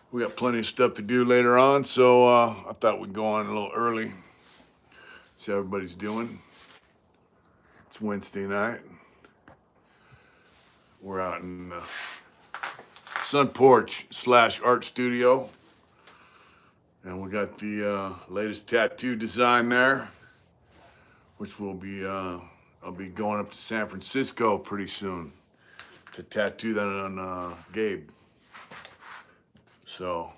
We got plenty of stuff to do later on, so I thought we'd go on a little early. See how everybody's doing. It's Wednesday night. We're out in the Sun Porch / art studio. And we got the latest tattoo design there, which will be, I'll be going up to San Francisco pretty soon to tattoo that on Gabe. So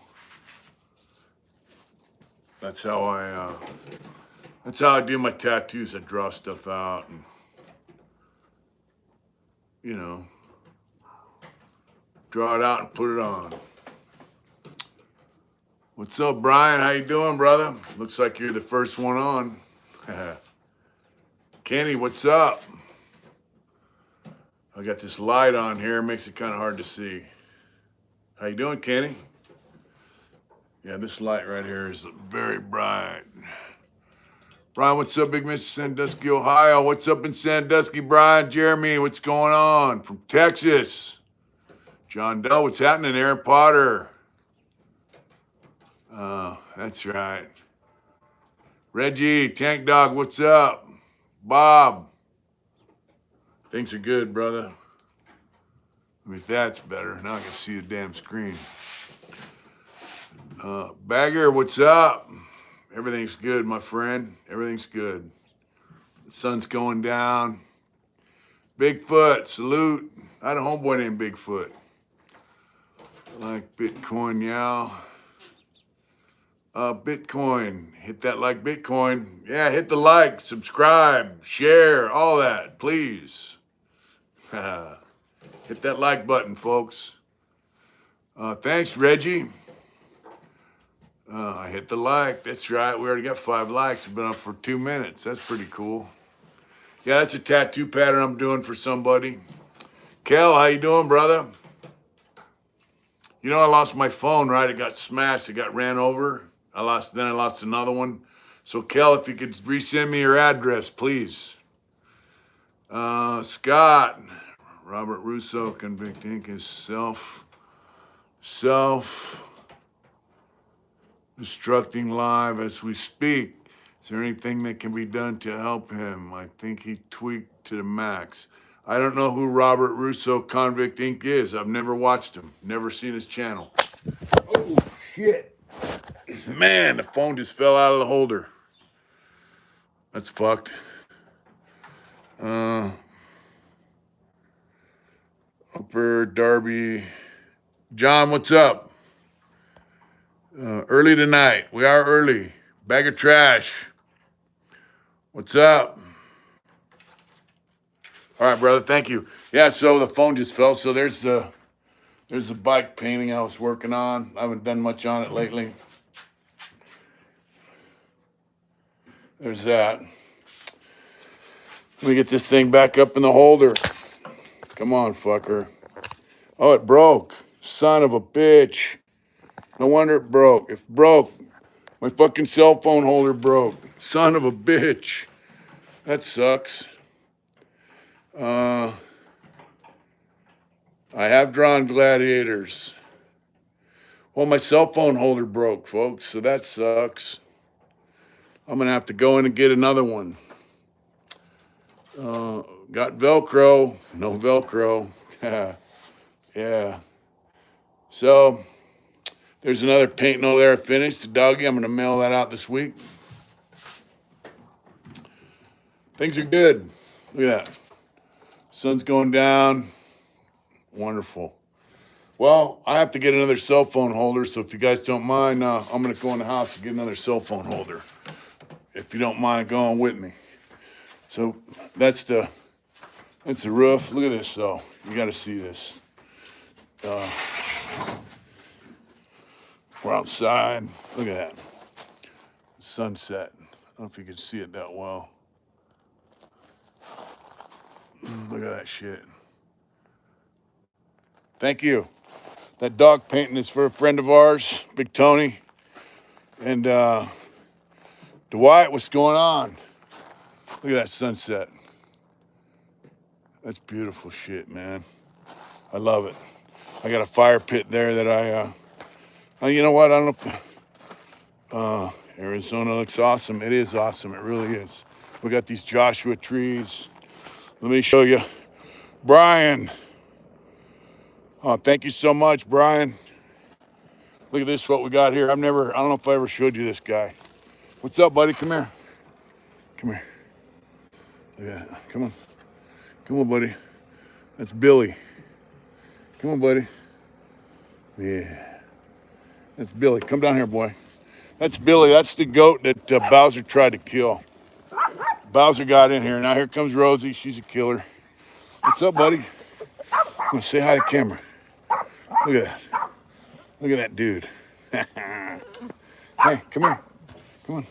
that's how I do my tattoos. I draw stuff out and, you know, draw it out and put it on. What's up, Brian? How you doing, brother? Looks like you're the first one on. Kenny, what's up? I got this light on here. Makes it kind of hard to see. How you doing, Kenny? Yeah, this light right here is very bright. Brian, what's up, Big Mr. Sandusky, Ohio? What's up in Sandusky, Brian? Jeremy, what's going on? From Texas. John Doe, what's happening? Aaron Potter. That's right. Reggie, Tank Dog, what's up? Bob. Things are good, brother. I mean, that's better. Now I can see the damn screen. Bagger, what's up? Everything's good, my friend. Everything's good. The sun's going down. Bigfoot, salute. I had a homeboy named Bigfoot. Like Bitcoin, yeah. Bitcoin, hit that like Bitcoin. Yeah, hit the like, subscribe, share, all that, please. Hit that like button, folks. Thanks, Reggie. I hit the like. That's right. We already got 5 likes. We've been up for 2 minutes. That's pretty cool. Yeah, that's a tattoo pattern I'm doing for somebody. Kel, how you doing, brother? You know, I lost my phone, right? It got smashed. It got ran over. Then I lost another one. So, Kel, if you could resend me your address, please. Scott, Robert Russo convicting his self-destructing live as we speak. Is there anything that can be done to help him? I think he tweaked to the max. I don't know who Robert Russo Convict Inc. is. I've never watched him, never seen his channel. Oh, shit. Man, the phone just fell out of the holder. That's fucked. Upper Darby. John, what's up? Early tonight. We are early. Bag of trash. What's up? All right, brother. Thank you. Yeah, so the phone just fell. So there's the bike painting I was working on. I haven't done much on it lately. There's that. Let me get this thing back up in the holder. Come on, fucker. Oh, it broke. Son of a bitch. No wonder it broke. If it broke, my fucking cell phone holder broke. Son of a bitch. That sucks. I have drawn gladiators. Well, my cell phone holder broke, folks, so that sucks. I'm gonna have to go in and get another one. Got Velcro, no Velcro. Yeah. So there's another painting over there finished. The doggy, I'm gonna mail that out this week. Things are good. Look at that. Sun's going down. Wonderful. Well, I have to get another cell phone holder, so if you guys don't mind, I'm gonna go in the house and get another cell phone holder. If you don't mind going with me. So that's the roof. Look at this, though. You got to see this. We're outside. Look at that. Sunset. I don't know if you can see it that well. Look at that shit. Thank you. That dog painting is for a friend of ours, Big Tony. And Dwight, what's going on? Look at that sunset. That's beautiful shit, man. I love it. I got a fire pit there that You know what? I don't know if Arizona looks awesome. It is awesome. It really is. We got these Joshua trees. Let me show you. Brian. Oh, thank you so much, Brian. Look at this, what we got here. I don't know if I ever showed you this guy. What's up, buddy? Come here. Come here. Look at that. Come on. Come on, buddy. That's Billy. Come on, buddy. Yeah. That's Billy. Come down here, boy. That's Billy. That's the goat that Bowser tried to kill. Bowser got in here. Now here comes Rosie. She's a killer. What's up, buddy? I'm gonna say hi to the camera. Look at that. Look at that dude. Hey, come here. Come on.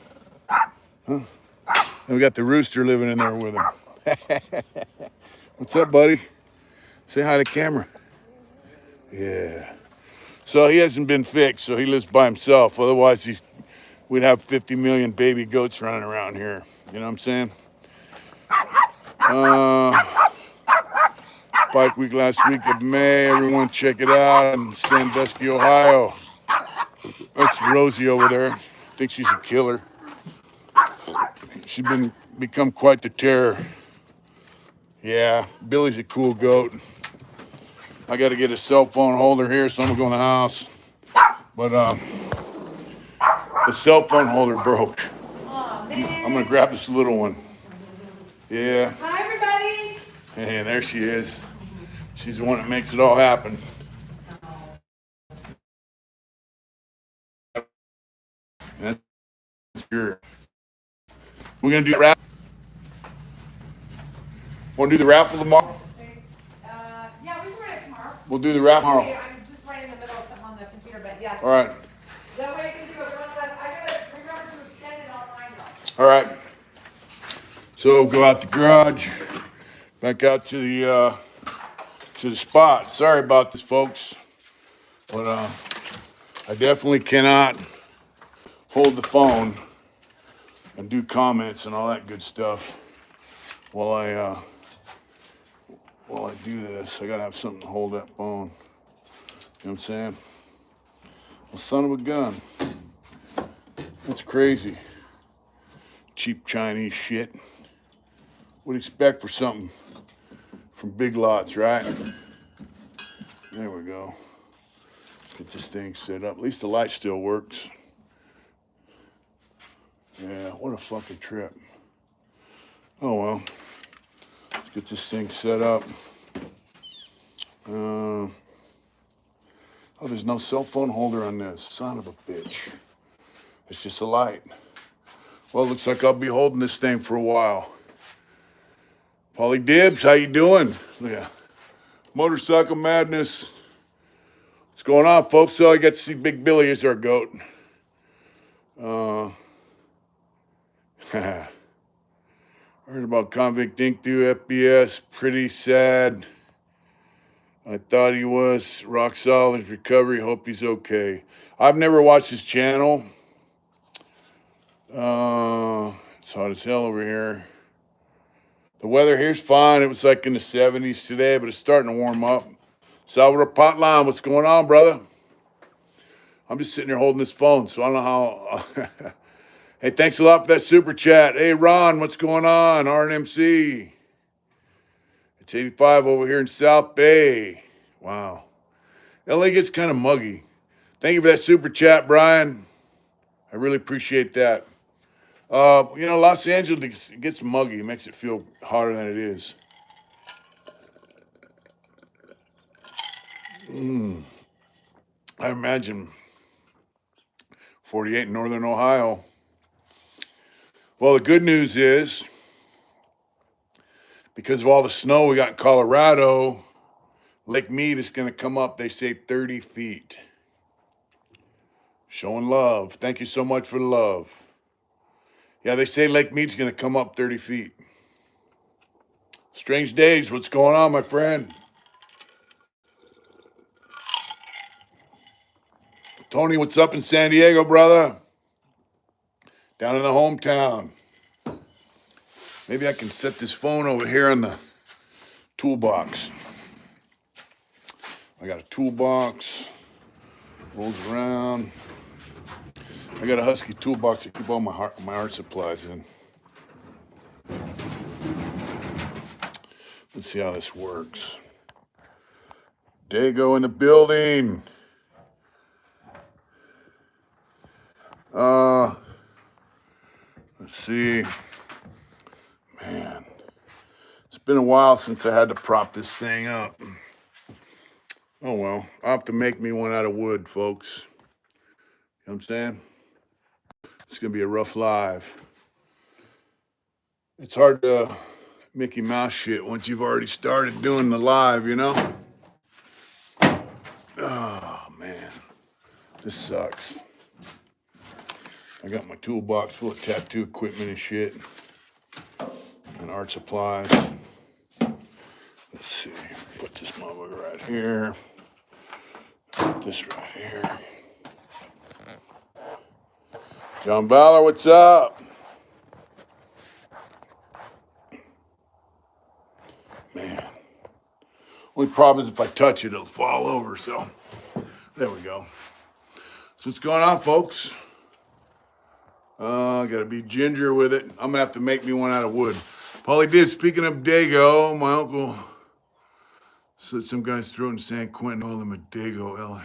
Huh? And we got the rooster living in there with him. What's up, buddy? Say hi to the camera. Yeah. So he hasn't been fixed, so he lives by himself. Otherwise, we'd have 50 million baby goats running around here. You know what I'm saying? Bike week last week of May. Everyone check it out in Sandusky, Ohio. That's Rosie over there. I think she's a killer. She's become quite the terror. Yeah, Billy's a cool goat. I got to get a cell phone holder here, so I'm gonna go in the house. But the cell phone holder broke. I'm gonna grab this little one. Yeah. Hi, everybody. Hey, there she is. She's the one that makes it all happen. That's your. We're gonna do the raffle. Want to do the raffle tomorrow? Yeah, we can run it tomorrow. We'll do the raffle tomorrow. Okay, I'm just right in the middle of something on the computer, but yes. All right. That way I can do it one less. I gotta remember to extend it online though. All right. So go out the garage, back out to the spot. Sorry about this, folks, but I definitely cannot hold the phone and do comments and all that good stuff while I do this. I gotta have something to hold that phone. You know what I'm saying? Well, son of a gun. That's crazy. Cheap Chinese shit. Would expect for something from Big Lots, right? There we go. Get this thing set up. At least the light still works. Yeah, what a fucking trip. Oh well. Let's get this thing set up. Oh, there's no cell phone holder on this. Son of a bitch. It's just a light. Well, it looks like I'll be holding this thing for a while. Polly Dibbs, how you doing? Yeah. Motorcycle Madness. What's going on, folks? So I got to see Big Billy as our goat. Heard about Convict Inc. through FBS. Pretty sad. I thought he was rock solid. His recovery. Hope he's okay. I've never watched his channel. It's hot as hell over here. The weather here's fine. It was like in the 70s today, but it's starting to warm up. Salvador Potline, what's going on, brother? I'm just sitting here holding this phone, so I don't know how. Hey, thanks a lot for that super chat. Hey, Ron, what's going on? RNMC. It's 85 over here in South Bay. Wow. LA gets kind of muggy. Thank you for that super chat, Brian. I really appreciate that. Los Angeles gets muggy. It makes it feel hotter than it is. I imagine 48 in northern Ohio. Well, the good news is, because of all the snow we got in Colorado, Lake Mead is going to come up, they say, 30 feet. Showing love. Thank you so much for the love. Yeah, they say Lake Mead's going to come up 30 feet. Strange days. What's going on, my friend? Tony, what's up in San Diego, brother? Down in the hometown. Maybe I can set this phone over here in the toolbox. I got a toolbox. Rolls around. I got a Husky toolbox to keep all my art supplies in. Let's see how this works. Dago in the building. Let's see. Man, it's been a while since I had to prop this thing up. Oh well, I'll have to make me one out of wood, folks. You know what I'm saying? It's gonna be a rough live. It's hard to Mickey Mouse shit once you've already started doing the live, you know? Oh man, this sucks. I got my toolbox full of tattoo equipment and shit, and art supplies. Let's see, put this motherfucker right here. Put this right here. John Baller, what's up? Man. Only problem is if I touch it, it'll fall over, so there we go. So what's going on, folks? Gotta be ginger with it. I'm gonna have to make me one out of wood. Paulie did, speaking of Dago, my uncle said some guy's throat in San Quentin called him a Dago, LA.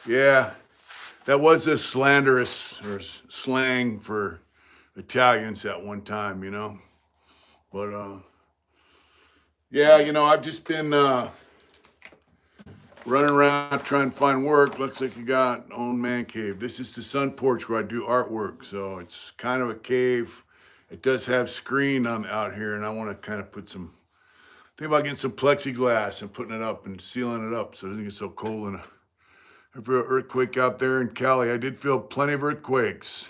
Yeah, that was a slanderous or slang for Italians at one time, you know? But, yeah, you know, I've just been running around trying to find work. Looks like you got own man cave. This is the sun porch where I do artwork, so it's kind of a cave. It does have screen out here, and I want to kind of put some, think about getting some plexiglass and putting it up and sealing it up so it doesn't get so cold. And every earthquake out there in Cali, I did feel plenty of earthquakes.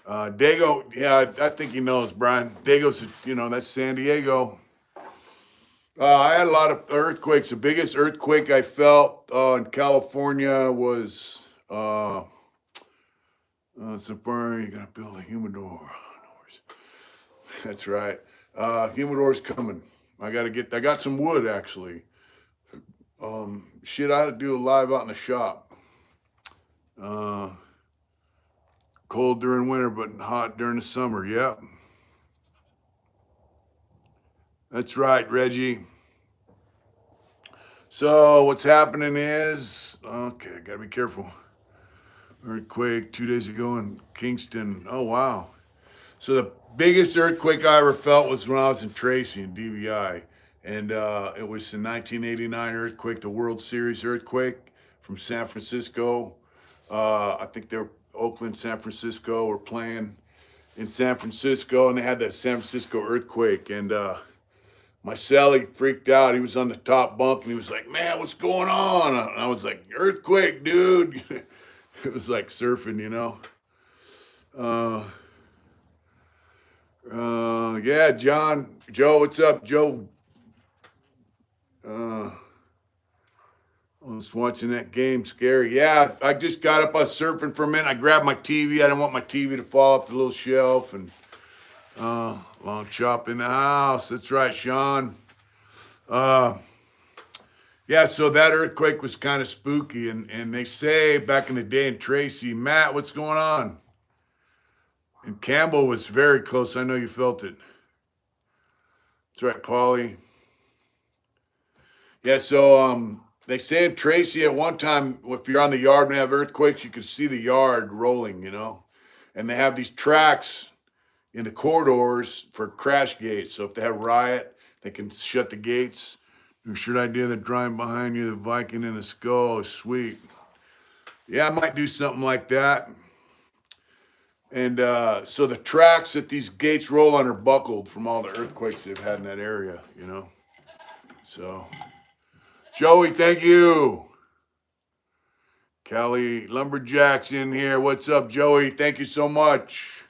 Dago, yeah, I think he knows, Brian. Dago's, you know, that's San Diego. I had a lot of earthquakes. The biggest earthquake I felt in California was Safari. You gotta build a humidor. That's right. Humidor's coming. I got some wood actually. Shit, I had to do a live out in the shop. Cold during winter, but hot during the summer. Yep. That's right, Reggie. So what's happening is, okay, I gotta be careful. Earthquake 2 days ago in Kingston. Oh, wow. So the biggest earthquake I ever felt was when I was in Tracy in DVI. And it was the 1989 earthquake, the World Series earthquake from San Francisco. I think they're Oakland, San Francisco were playing in San Francisco, and they had that San Francisco earthquake. And my cellie freaked out. He was on the top bunk, and he was like, man, what's going on? And I was like, earthquake, dude. It was like surfing, you know. Yeah, Joe, what's up, Joe? I was watching that game, scary. Yeah, I just got up, I was surfing for a minute. I grabbed my TV. I didn't want my TV to fall off the little shelf. And long chop in the house. That's right, Sean. Yeah, so that earthquake was kind of spooky. And they say back in the day in Tracy, Matt, what's going on? And Campbell was very close. I know you felt it. That's right, Paulie. Yeah, so they say in Tracy at one time, if you're on the yard and they have earthquakes, you can see the yard rolling, you know? And they have these tracks in the corridors for crash gates. So if they have riot, they can shut the gates. You should idea that driving behind you, the Viking in the skull is sweet. Yeah, I might do something like that. And so the tracks that these gates roll on are buckled from all the earthquakes they've had in that area, you know? So, Joey, thank you. Cali Lumberjacks in here. What's up, Joey? Thank you so much.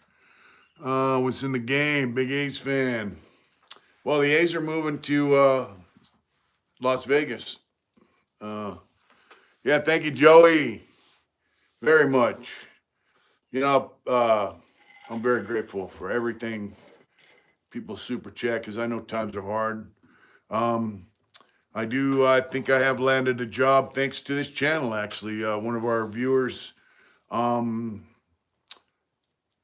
What's in the game? Big A's fan. Well, the A's are moving to Las Vegas. Yeah, thank you, Joey, very much. You know, I'm very grateful for everything people super chat because I know times are hard. I think I have landed a job thanks to this channel, actually. One of our viewers um,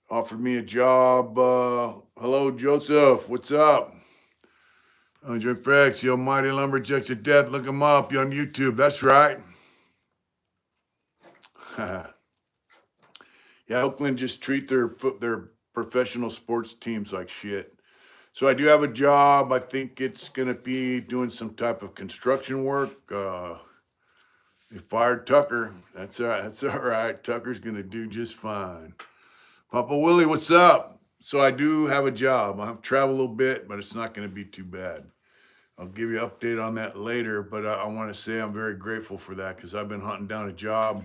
offered me a job. Hello, Joseph. What's up? Joe Frex, you almighty lumberjacks of death. Look him up. You're on YouTube. That's right. Yeah, Oakland just treat their professional sports teams like shit. So I do have a job. I think it's gonna be doing some type of construction work. They fired Tucker. That's all right. That's all right. Tucker's gonna do just fine. Papa Willie, what's up? So I do have a job. I have traveled a little bit, but it's not gonna be too bad. I'll give you an update on that later, but I want to say I'm very grateful for that because I've been hunting down a job.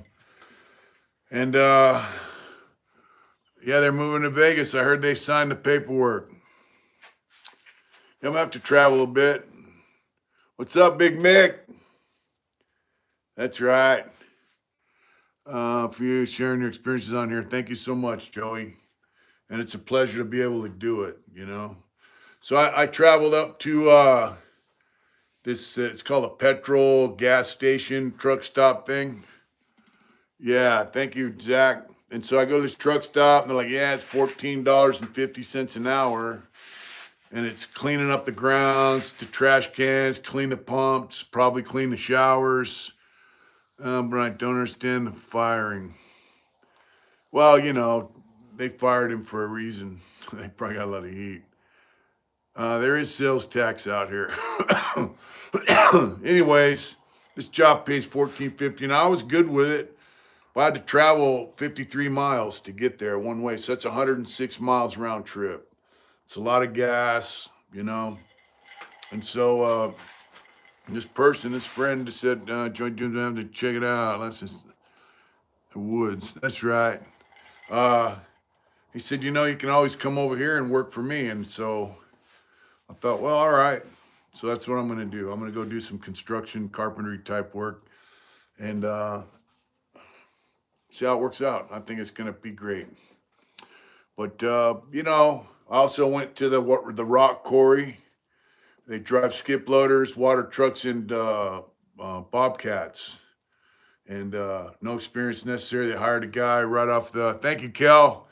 And yeah, they're moving to Vegas. I heard they signed the paperwork. I'm gonna have to travel a bit. What's up, Big Mick? That's right. For you sharing your experiences on here, thank you so much, Joey. And it's a pleasure to be able to do it, you know. So I traveled up to this, it's called a petrol gas station truck stop thing. Yeah, thank you, Zach. And so I go to this truck stop, and they're like, yeah, it's $14.50 an hour. And it's cleaning up the grounds, the trash cans, clean the pumps, probably clean the showers. But I don't understand the firing. Well, you know, they fired him for a reason. They probably got a lot of heat. There is sales tax out here. Anyways, this job pays $14.50, and I was good with it. But I had to travel 53 miles to get there one way, so that's 106 miles round trip. It's a lot of gas, you know. And so this friend, said, Joint Dunes, I have to check it out. That's just the woods. That's right. He said, you know, you can always come over here and work for me. And so I thought, well, all right. So that's what I'm going to do. I'm going to go do some construction, carpentry type work and see how it works out. I think it's going to be great. But, you know, I also went to the rock quarry. They drive skip loaders, water trucks, and bobcats. And no experience necessary. They hired a guy right off the, thank you, Kel.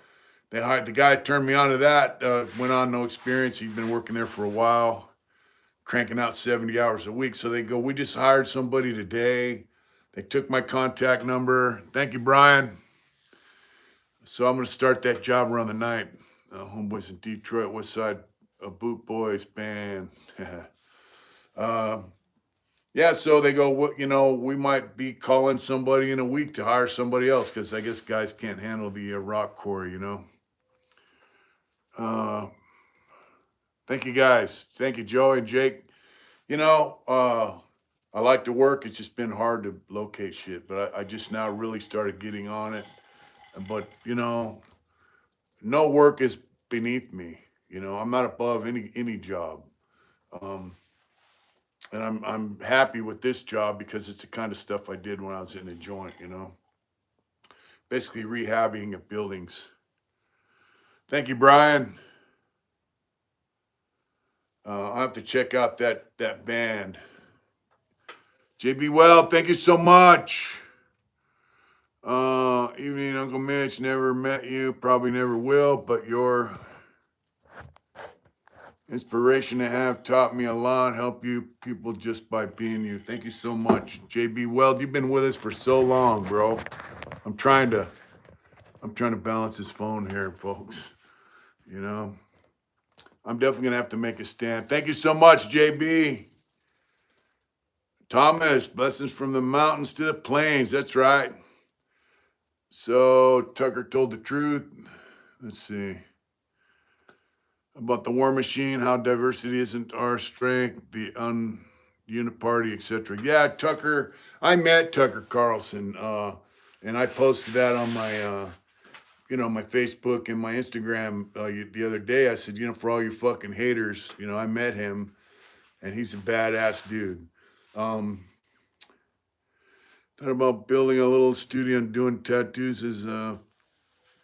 They hired the guy, turned me on to that, went on, no experience. He'd been working there for a while, cranking out 70 hours a week. So they go, we just hired somebody today. They took my contact number. Thank you, Brian. So I'm going to start that job around the night. Homeboys in Detroit, West Side Boot Boys band. Yeah, so they go, you know, we might be calling somebody in a week to hire somebody else because I guess guys can't handle the rock quarry, you know. Thank you, guys. Thank you, Joey and Jake. You know, I like to work. It's just been hard to locate shit, but I just now really started getting on it. But, you know, no work is beneath me. You know, I'm not above any job. And I'm happy with this job because it's the kind of stuff I did when I was in a joint, you know. Basically rehabbing of buildings. Thank you, Brian. I'll have to check out that band. JB Well, thank you so much. Evening, Uncle Mitch. Never met you, probably never will, but your inspiration to have taught me a lot. Help you people just by being you. Thank you so much, JB Weld. You've been with us for so long, bro. I'm trying to balance this phone here, folks. You know, I'm definitely gonna have to make a stand. Thank you so much, JB. Thomas, blessings from the mountains to the plains. That's right. So Tucker told the truth. Let's see. About the war machine, how diversity isn't our strength, the uniparty, etc. Yeah, Tucker, I met Tucker Carlson, and I posted that on my, you know, my Facebook and my Instagram the other day. I said, you know, for all you fucking haters, you know, I met him, and he's a badass dude. Thought about building a little studio and doing tattoos as a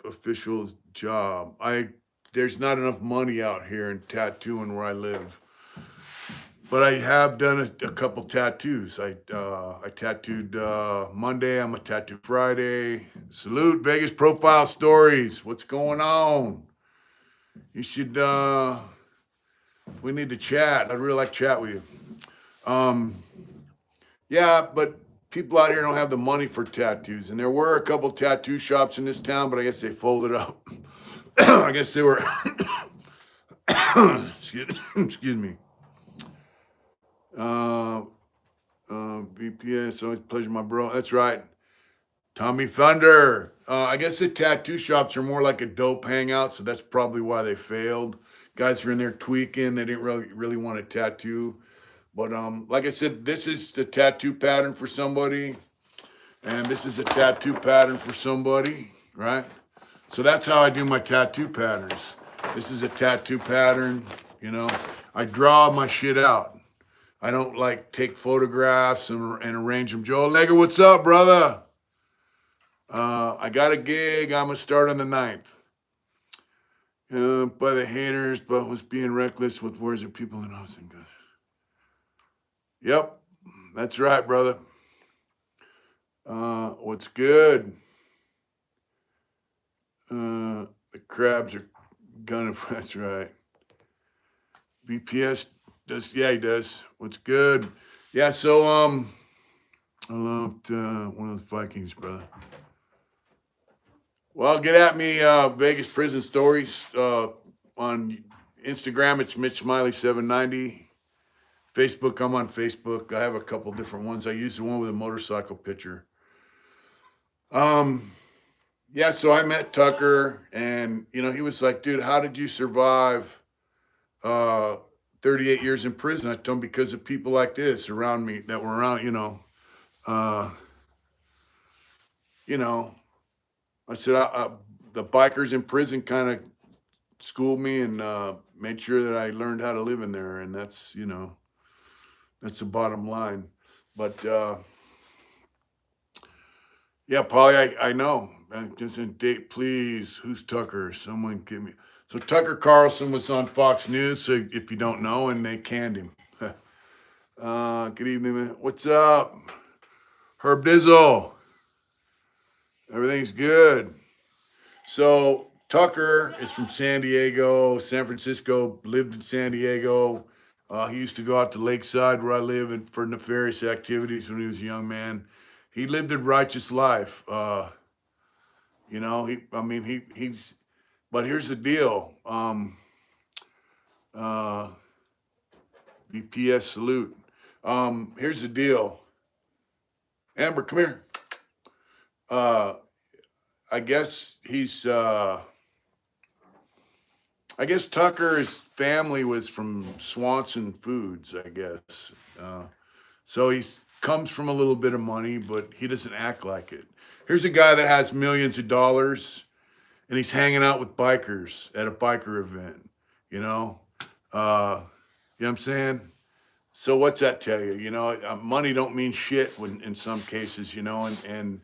official job. There's not enough money out here in tattooing where I live. But I have done a couple tattoos. I tattooed Monday. I'm a tattoo Friday. Salute Vegas Profile Stories. What's going on? You should. We need to chat. I'd really like to chat with you. Yeah, but people out here don't have the money for tattoos, and there were a couple tattoo shops in this town, but I guess they folded up. I guess they were. Excuse me. VPS, always a pleasure, my bro. That's right. Tommy Thunder. I guess the tattoo shops are more like a dope hangout, so that's probably why they failed. Guys are in there tweaking. They didn't really want a tattoo. But like I said, this is the tattoo pattern for somebody, and this is a tattoo pattern for somebody, right? So that's how I do my tattoo patterns. This is a tattoo pattern, you know. I draw my shit out. I don't like take photographs and arrange them. Joel Nigger, what's up, brother? I got a gig. I'm gonna start on the 9th. By the haters, but was being reckless with words of people in Austin. Yep, that's right, brother. What's good? The crabs are gunning. That's right. VPS does. Yeah, he does. What's good? Yeah. So I loved one of those Vikings, brother. Well, get at me, Vegas Prison Stories. On Instagram, it's Mitch Smiley 790. Facebook, I'm on Facebook. I have a couple different ones. I use the one with a motorcycle picture. Yeah, so I met Tucker, and he was like, dude, how did you survive 38 years in prison? I told him because of people like this around me that were around, uh, you know, I said, the bikers in prison kind of schooled me and made sure that I learned how to live in there. And that's the bottom line. But yeah, Paulie, I know. Just in date, please. Who's Tucker? Someone give me. So Tucker Carlson was on Fox News. So if you don't know, and they canned him. Good evening, man. What's up, Herb Dizzle? Everything's good. So Tucker is from San Diego, San Francisco. Lived in San Diego. He used to go out to Lakeside, where I live, and for nefarious activities when he was a young man. He lived a righteous life. He's. But here's the deal. VPS salute. Here's the deal. Amber, come here. I guess he's. I guess Tucker's family was from Swanson Foods. I guess. So he comes from a little bit of money, but he doesn't act like it. Here's a guy that has millions of dollars, and he's hanging out with bikers at a biker event. You know what I'm saying? So what's that tell you? Money don't mean shit in some cases. And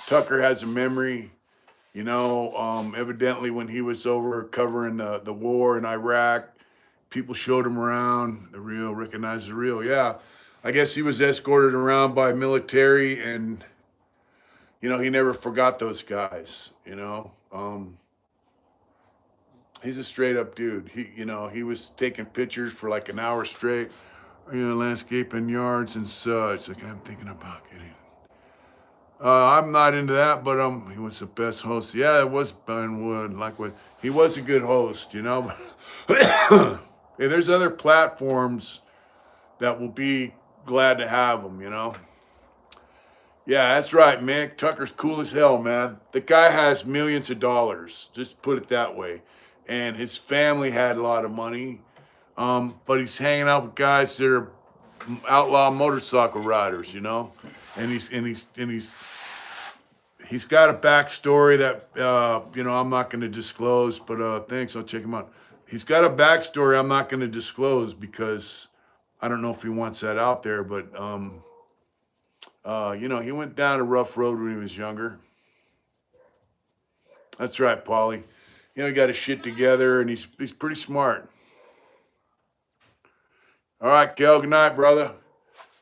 Tucker has a memory. Evidently when he was over covering the war in Iraq, people showed him around. The real recognized the real. Yeah, I guess he was escorted around by military, and he never forgot those guys. He's a straight up dude. He was taking pictures for like an hour straight, landscaping yards and such. Like, I'm thinking about getting. I'm not into that, but he was the best host. Yeah, it was Ben Wood. He was a good host, Hey, there's other platforms that will be glad to have him, Yeah, that's right, Mick. Tucker's cool as hell, man. The guy has millions of dollars, just put it that way. And his family had a lot of money. But he's hanging out with guys that are outlaw motorcycle riders, And he's got a backstory that I'm not going to disclose, but thanks, I'll check him out. He's got a backstory I'm not going to disclose because I don't know if he wants that out there, but he went down a rough road when he was younger. That's right, Paulie. He got his shit together, and he's pretty smart. All right, Kel, good night, brother.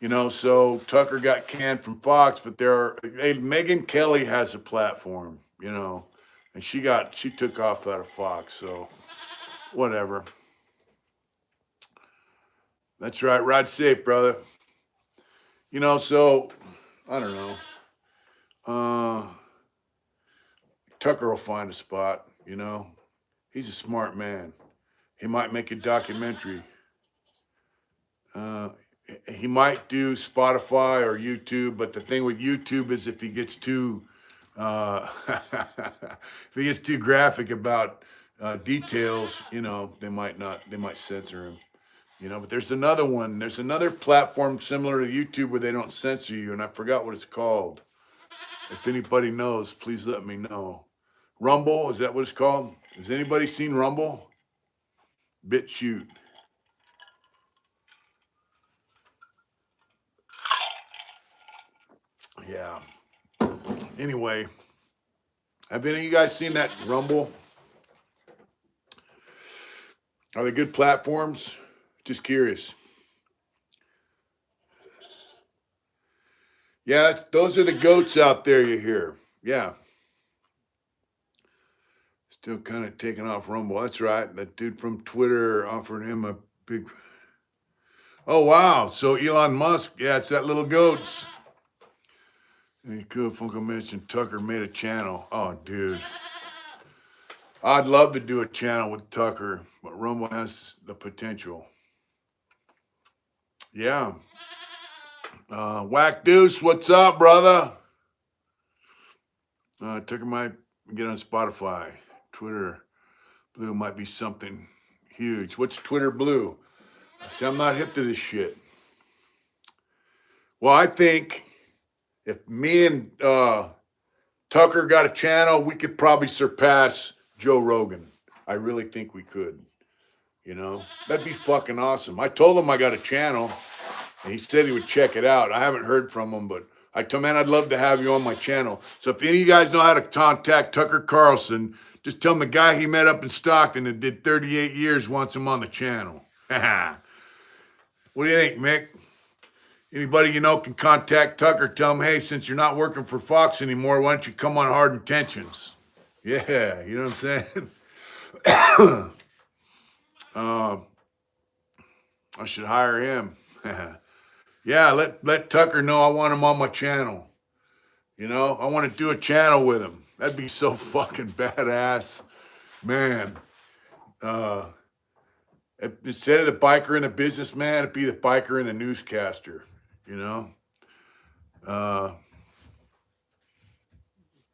You know, so Tucker got canned from Fox, but Megyn Kelly has a platform, you know, and she took off out of Fox, so whatever. That's right, ride safe, brother. You know, so I don't know. Tucker will find a spot, you know. He's a smart man. He might make a documentary. He might do Spotify or YouTube, but the thing with YouTube is if he gets too if he gets too graphic about details, you know, they might censor him. You know, but there's another one. There's another platform similar to YouTube where they don't censor you, and I forgot what it's called. If anybody knows, please let me know. Rumble, is that what it's called? Has anybody seen Rumble? BitChute. Yeah. Anyway, have any of you guys seen that Rumble? Are they good platforms? Just curious. Yeah, those are the goats out there you hear. Yeah. Still kind of taking off Rumble. That's right. That dude from Twitter offered him a big... Oh, wow. So Elon Musk, yeah, it's that little goats. Hey, cool. Funko mentioned Tucker made a channel. Oh, dude. I'd love to do a channel with Tucker, but Rumble has the potential. Yeah. Whack Deuce, what's up, brother? Tucker might get on Spotify. Twitter Blue might be something huge. What's Twitter Blue? See, I'm not hip to this shit. Well, I think if me and Tucker got a channel, we could probably surpass Joe Rogan. I really think we could. You know, that'd be fucking awesome. I told him I got a channel, and he said he would check it out. I haven't heard from him, but I told him, man, I'd love to have you on my channel. So if any of you guys know how to contact Tucker Carlson, just tell him the guy he met up in Stockton that did 38 years wants him on the channel. What do you think, Mick? Anybody you know can contact Tucker. Tell him, hey, since you're not working for Fox anymore, why don't you come on Hard Intentions? Yeah, you know what I'm saying? I should hire him. Yeah, let Tucker know I want him on my channel. You know, I want to do a channel with him. That'd be so fucking badass. Man, instead of the biker and the businessman, it'd be the biker and the newscaster, you know?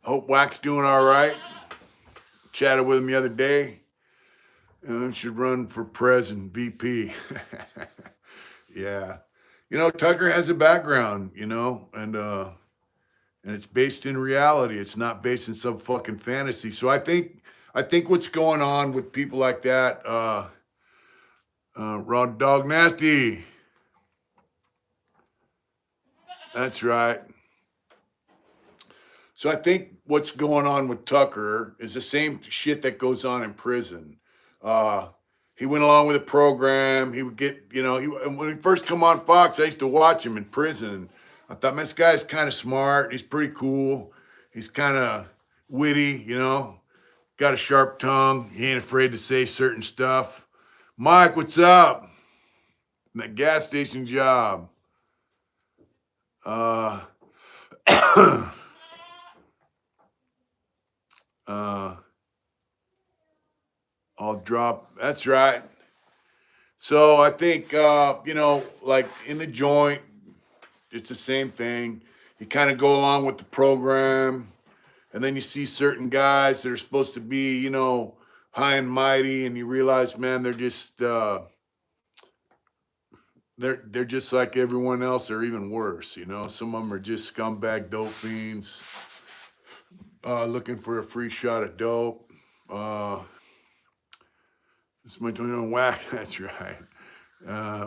Hope Wack's doing all right. Chatted with him the other day. Should run for president, VP. Yeah. You know, Tucker has a background, you know, and it's based in reality. It's not based in some fucking fantasy. So I think what's going on with people like that, Raw Dog Nasty. That's right. So I think what's going on with Tucker is the same shit that goes on in prison. He went along with the program. He would get, you know, when he first come on Fox, I used to watch him in prison. I thought, man, this guy's kind of smart. He's pretty cool. He's kind of witty, you know, got a sharp tongue. He ain't afraid to say certain stuff. Mike, what's up? That gas station job. I'll drop. That's right. So I think, you know, like in the joint, it's the same thing. You kind of go along with the program, and then you see certain guys that are supposed to be, you know, high and mighty, and you realize, man, they're just they're just like everyone else, or even worse. You know, some of them are just scumbag dope fiends looking for a free shot of dope. It's my 21 whack. That's right.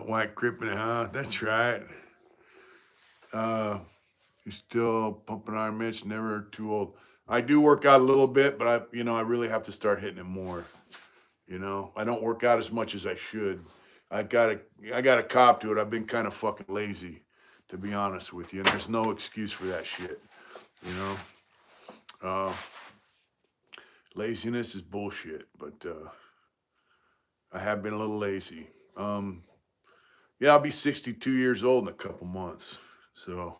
Whack cripping, huh? That's right. You're still pumping Iron Mitch, never too old. I do work out a little bit, but I really have to start hitting it more. You know, I don't work out as much as I should. I gotta cop to it. I've been kind of fucking lazy, to be honest with you. And there's no excuse for that shit. You know? Laziness is bullshit, but I have been a little lazy. Yeah, I'll be 62 years old in a couple months. So,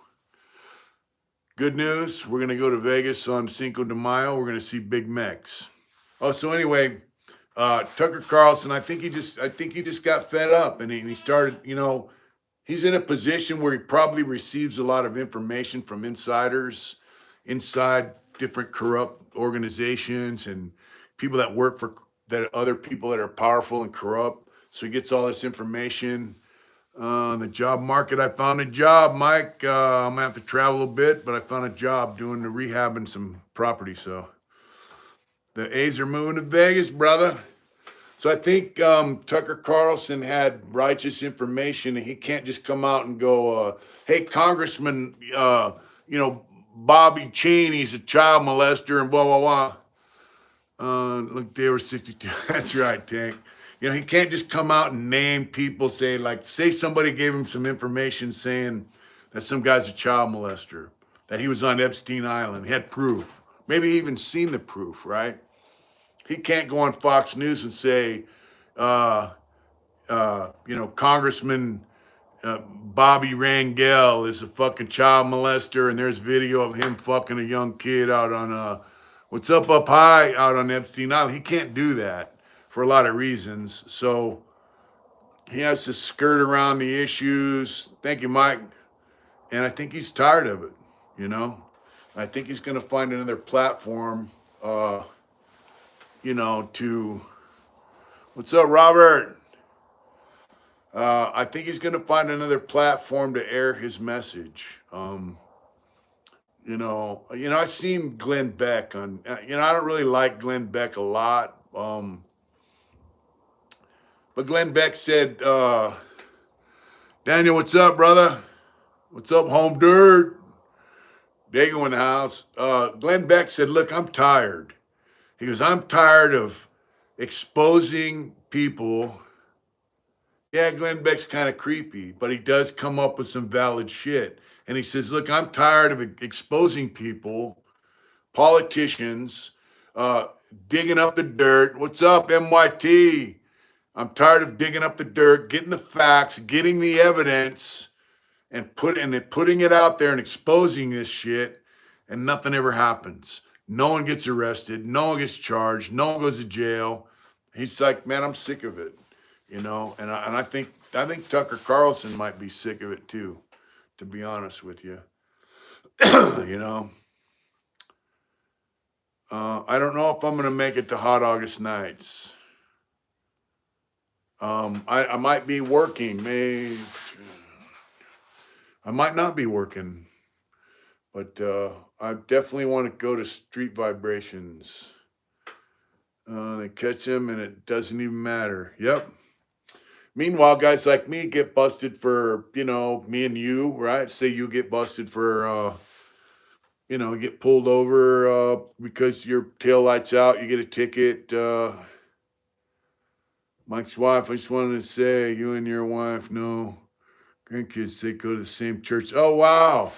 good news. We're gonna go to Vegas on Cinco de Mayo. We're gonna see Big Mex. Oh, so anyway, Tucker Carlson. I think he just got fed up, and he started. You know, he's in a position where he probably receives a lot of information from insiders, inside different corrupt organizations, and people that work for that other people that are powerful and corrupt. So he gets all this information. The job market, I found a job, Mike. I'm gonna have to travel a bit, but I found a job doing the rehab and some property. So the A's are moving to Vegas, brother. So I think Tucker Carlson had righteous information, and he can't just come out and go, "Hey, Congressman, Bobby Cheney's a child molester," and blah blah blah. Look, they were 62. That's right, Tank. You know, he can't just come out and name people, say somebody gave him some information saying that some guy's a child molester, that he was on Epstein Island. He had proof. Maybe he even seen the proof, right? He can't go on Fox News and say, Congressman Bobby Rangel is a fucking child molester, and there's video of him fucking a young kid out on what's up high out on Epstein Island. He can't do that for a lot of reasons. So he has to skirt around the issues. Thank you, Mike. And I think he's tired of it, you know? I think he's going to find another platform, to... What's up, Robert? I think he's going to find another platform to air his message. I seen Glenn Beck on, I don't really like Glenn Beck a lot. But Glenn Beck said, Daniel, what's up, brother? What's up, home dirt? Dago in the house. Glenn Beck said, look, I'm tired. He goes, I'm tired of exposing people. Yeah, Glenn Beck's kind of creepy, but he does come up with some valid shit. And he says, look, I'm tired of exposing people, politicians, digging up the dirt. What's up, MYT? I'm tired of digging up the dirt, getting the facts, getting the evidence, and putting it out there and exposing this shit, and nothing ever happens. No one gets arrested. No one gets charged. No one goes to jail. He's like, man, I'm sick of it, And I think Tucker Carlson might be sick of it too, to be honest with you. I don't know if I'm gonna make it to Hot August Nights. I might be working. I might not be working, but I definitely want to go to Street Vibrations. They catch him, and it doesn't even matter. Yep. Meanwhile, guys like me get busted for, me and you, right? Say you get busted for, get pulled over because your tail light's out, you get a ticket. Mike's wife, I just wanted to say, you and your wife, no grandkids, they go to the same church. Oh, wow.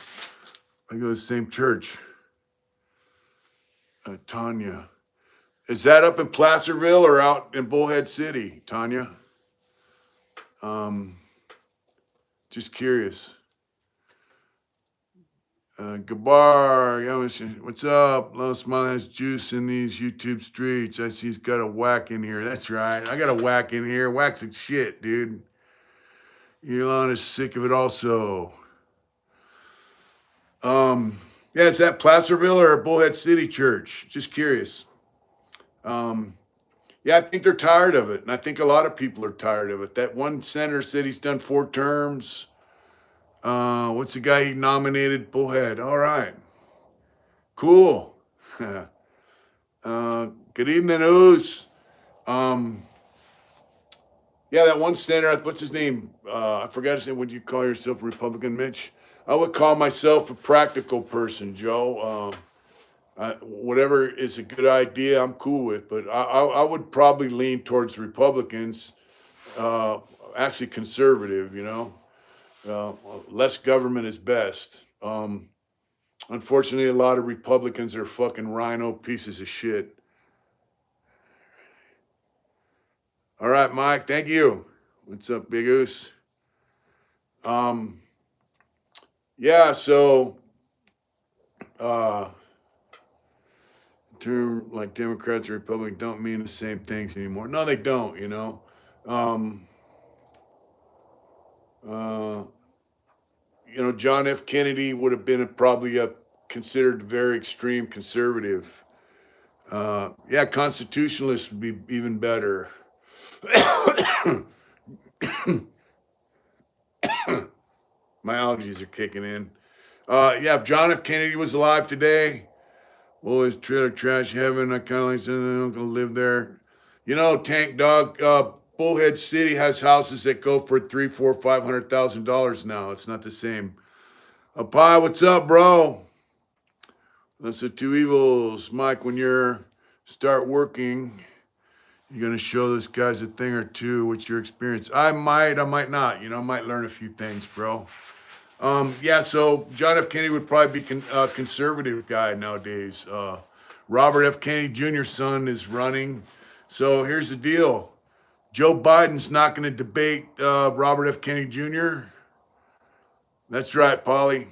I go to the same church. Tanya. Is that up in Placerville or out in Bullhead City, Tanya? Just curious. Gabar, what's up? Little Smiley has juice in these YouTube streets. I see he's got a whack in here. That's right. I got a whack in here. Whack's a shit, dude. Elon is sick of it also. Yeah, is that Placerville or Bullhead City Church? Just curious. Yeah, I think they're tired of it, and I think a lot of people are tired of it. That one senator said he's done 4 terms. What's the guy he nominated? Bullhead. All right. Cool. Good evening, Oos. Yeah, that one senator, what's his name? I forgot his name. Would you call yourself a Republican, Mitch? I would call myself a practical person, Joe. Whatever is a good idea, I'm cool with, but I would probably lean towards Republicans. actually conservative, less government is best. Unfortunately, a lot of Republicans are fucking rhino pieces of shit. All right, Mike, thank you. What's up, Big Goose? Um, yeah, so uh, term like Democrats or Republicans don't mean the same things anymore. No, they don't. Um, uh, John F. Kennedy would have been probably a considered very extreme conservative. Yeah, constitutionalists would be even better. My allergies are kicking in. Yeah, if John F. Kennedy was alive today, well, his trailer trash heaven. I kind of like said, I'm gonna live there. Tank Dog, Bullhead City has houses that go for $3, 4, $500,000 now. It's not the same. Pie, what's up, bro? That's the two evils, Mike. When you're start working, you're gonna show this guy's a thing or two. What's your experience? I might not. I might learn a few things, bro. Yeah, so John F. Kennedy would probably be conservative guy nowadays. Robert F. Kennedy Jr.'s son is running. So here's the deal. Joe Biden's not going to debate Robert F. Kennedy Jr. That's right, Polly.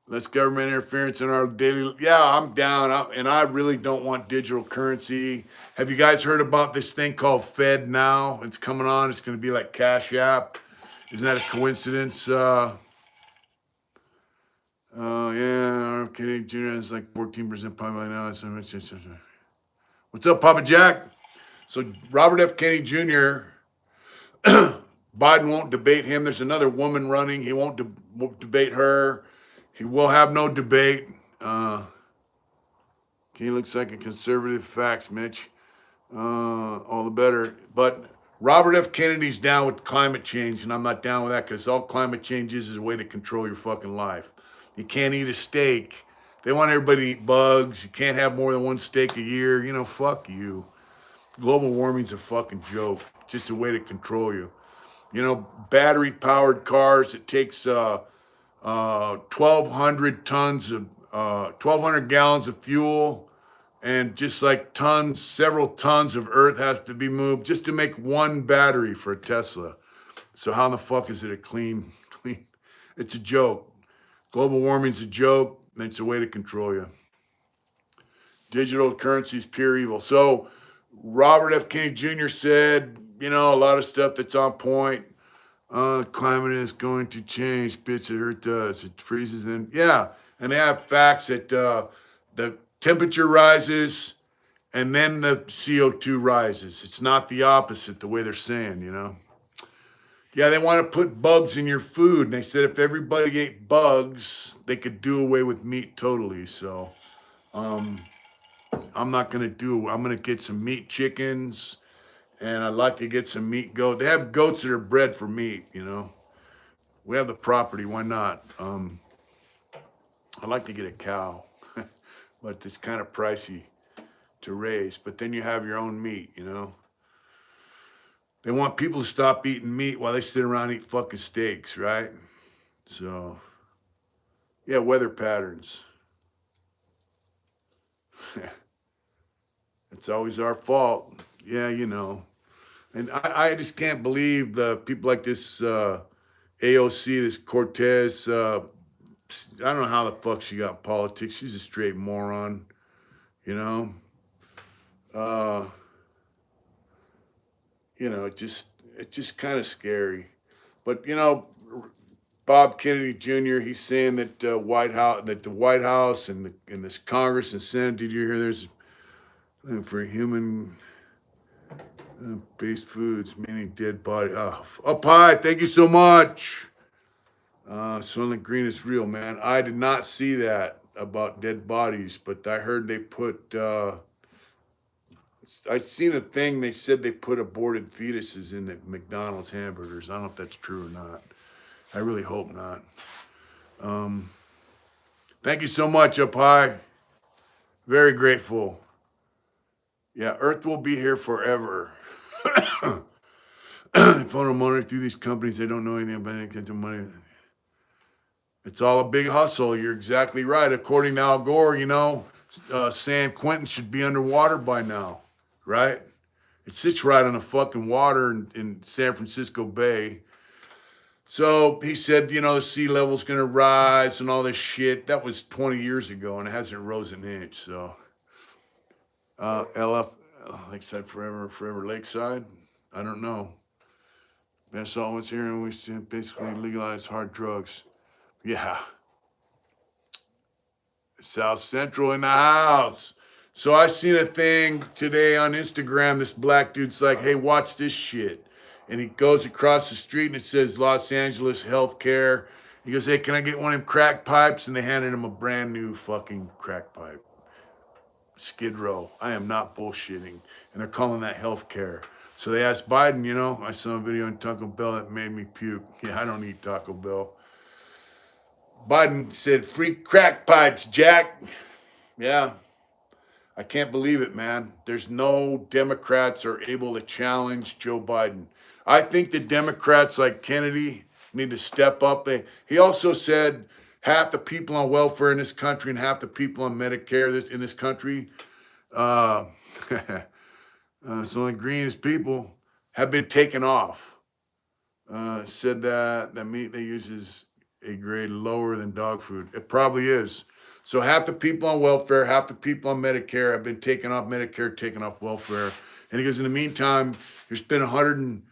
Less government interference in our daily. Yeah, I'm down, and I really don't want digital currency. Have you guys heard about this thing called Fed now? It's coming on. It's going to be like Cash App. Isn't that a coincidence? Yeah, Kennedy Jr. is like 14% probably now. What's up, Papa Jack? So Robert F. Kennedy Jr. Biden won't debate him. There's another woman running. He won't debate her. He will have no debate. He looks like a conservative. Facts, Mitch. All the better. But Robert F. Kennedy's down with climate change, and I'm not down with that because all climate change is a way to control your fucking life. You can't eat a steak. They want everybody to eat bugs. You can't have more than one steak a year. Fuck you. Global warming's a fucking joke. Just a way to control you. Battery-powered cars. It takes 1,200 tons of 1,200 gallons of fuel, and just like several tons of earth has to be moved just to make one battery for a Tesla. So how in the fuck is it a clean? It's a joke. Global warming's a joke, and it's a way to control you. Digital currency is pure evil. So Robert F. Kennedy Jr. said, a lot of stuff that's on point. Climate is going to change. Bits of Earth does. It freezes in. Yeah, and they have facts that the temperature rises and then the CO2 rises. It's not the opposite the way they're saying, Yeah, they want to put bugs in your food. And they said if everybody ate bugs, they could do away with meat totally. So I'm not going to I'm going to get some meat chickens. And I'd like to get some meat goat. They have goats that are bred for meat, We have the property. Why not? I'd like to get a cow. But it's kind of pricey to raise. But then you have your own meat, They want people to stop eating meat while they sit around and eat fucking steaks, right? So, yeah, weather patterns. It's always our fault. Yeah, And I just can't believe the people like this AOC, this Cortez. I don't know how the fuck she got in politics. She's a straight moron, It's just kind of scary. But Bob Kennedy Jr. He's saying that the White House and this Congress and Senate. Did you hear there's for human based foods, meaning dead body. Up high, thank you so much. Sunlit Green is real, man. I did not see that about dead bodies, but I heard they put, I seen a thing, they said they put aborted fetuses in the McDonald's hamburgers. I don't know if that's true or not. I really hope not. Thank you so much, Up High. Very grateful. Yeah, Earth will be here forever. They funnel money through these companies. They don't know anything about it. Get the money. It's all a big hustle. You're exactly right. According to Al Gore, San Quentin should be underwater by now, right? It sits right on the fucking water in San Francisco Bay. So he said, the sea level's going to rise and all this shit. That was 20 years ago, and it hasn't risen an inch. So, LF, Lakeside Forever Lakeside. I don't know. That's all it's here, and we basically legalize hard drugs. Yeah. South Central in the house. So I seen a thing today on Instagram. This black dude's like, hey, watch this shit. And he goes across the street and it says Los Angeles Healthcare. He goes, hey, can I get one of them crack pipes? And they handed him a brand new fucking crack pipe. Skid Row. I am not bullshitting. And they're calling that healthcare. So they asked Biden, I saw a video on Taco Bell that made me puke. Yeah, I don't eat Taco Bell. Biden said, free crack pipes, Jack. Yeah. I can't believe it, man. There's no Democrats are able to challenge Joe Biden. I think the Democrats like Kennedy need to step up. He also said half the people on welfare in this country and half the people on Medicare in this country, so the greenest people, have been taken off. Said that the meat they use is a grade lower than dog food. It probably is. So half the people on welfare, half the people on Medicare have been taken off Medicare, taken off welfare. And he goes, in the meantime, you spent $130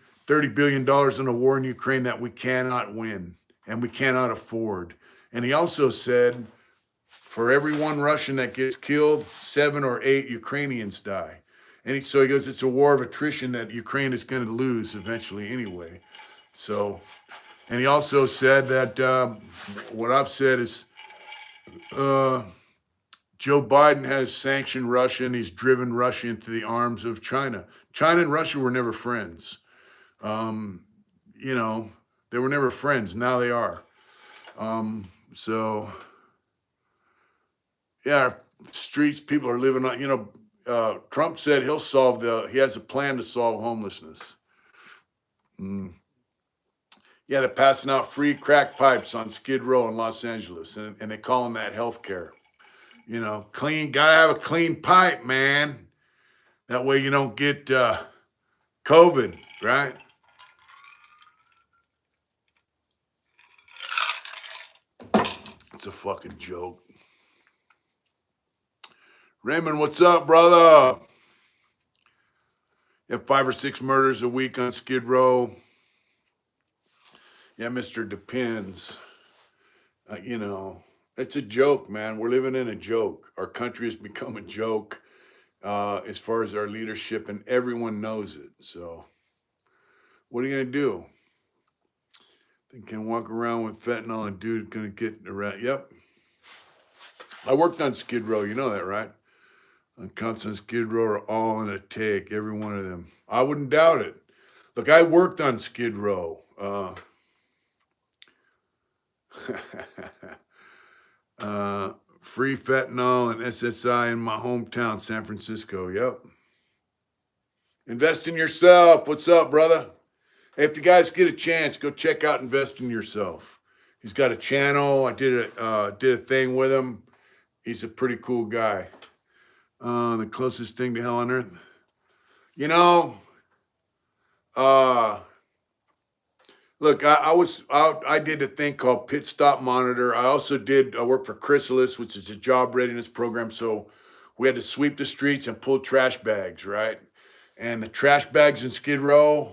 billion on a war in Ukraine that we cannot win and we cannot afford. And he also said, for every one Russian that gets killed, 7 or 8 Ukrainians die. And so he goes, it's a war of attrition that Ukraine is going to lose eventually anyway. So, and he also said that what I've said is, Joe Biden has sanctioned Russia and he's driven Russia into the arms of China. China and Russia were never friends. They were never friends. Now they are. So, yeah, streets, people are living on, Trump said he has a plan to solve homelessness. Yeah, they're passing out free crack pipes on Skid Row in Los Angeles, and they call them that healthcare. Clean, gotta have a clean pipe, man. That way you don't get COVID, right? It's a fucking joke. Raymond, what's up, brother? You have 5 or 6 murders a week on Skid Row. Yeah, Mr. Depends. It's a joke, man. We're living in a joke. Our country has become a joke as far as our leadership, and everyone knows it. So, what are you going to do? They can walk around with fentanyl and dude going to get around. Yep. I worked on Skid Row. You know that, right? On Carlson, Skid Row are all in a take, every one of them. I wouldn't doubt it. Look, I worked on Skid Row. Free fentanyl and SSI in my hometown, San Francisco. Yep. Invest in yourself. What's up, brother? Hey, if you guys get a chance, go check out Invest in Yourself. He's got a channel. I did a thing with him. He's a pretty cool guy. The closest thing to hell on earth. Look, I did a thing called Pit Stop Monitor. I worked for Chrysalis, which is a job readiness program. So we had to sweep the streets and pull trash bags, right? And the trash bags in Skid Row,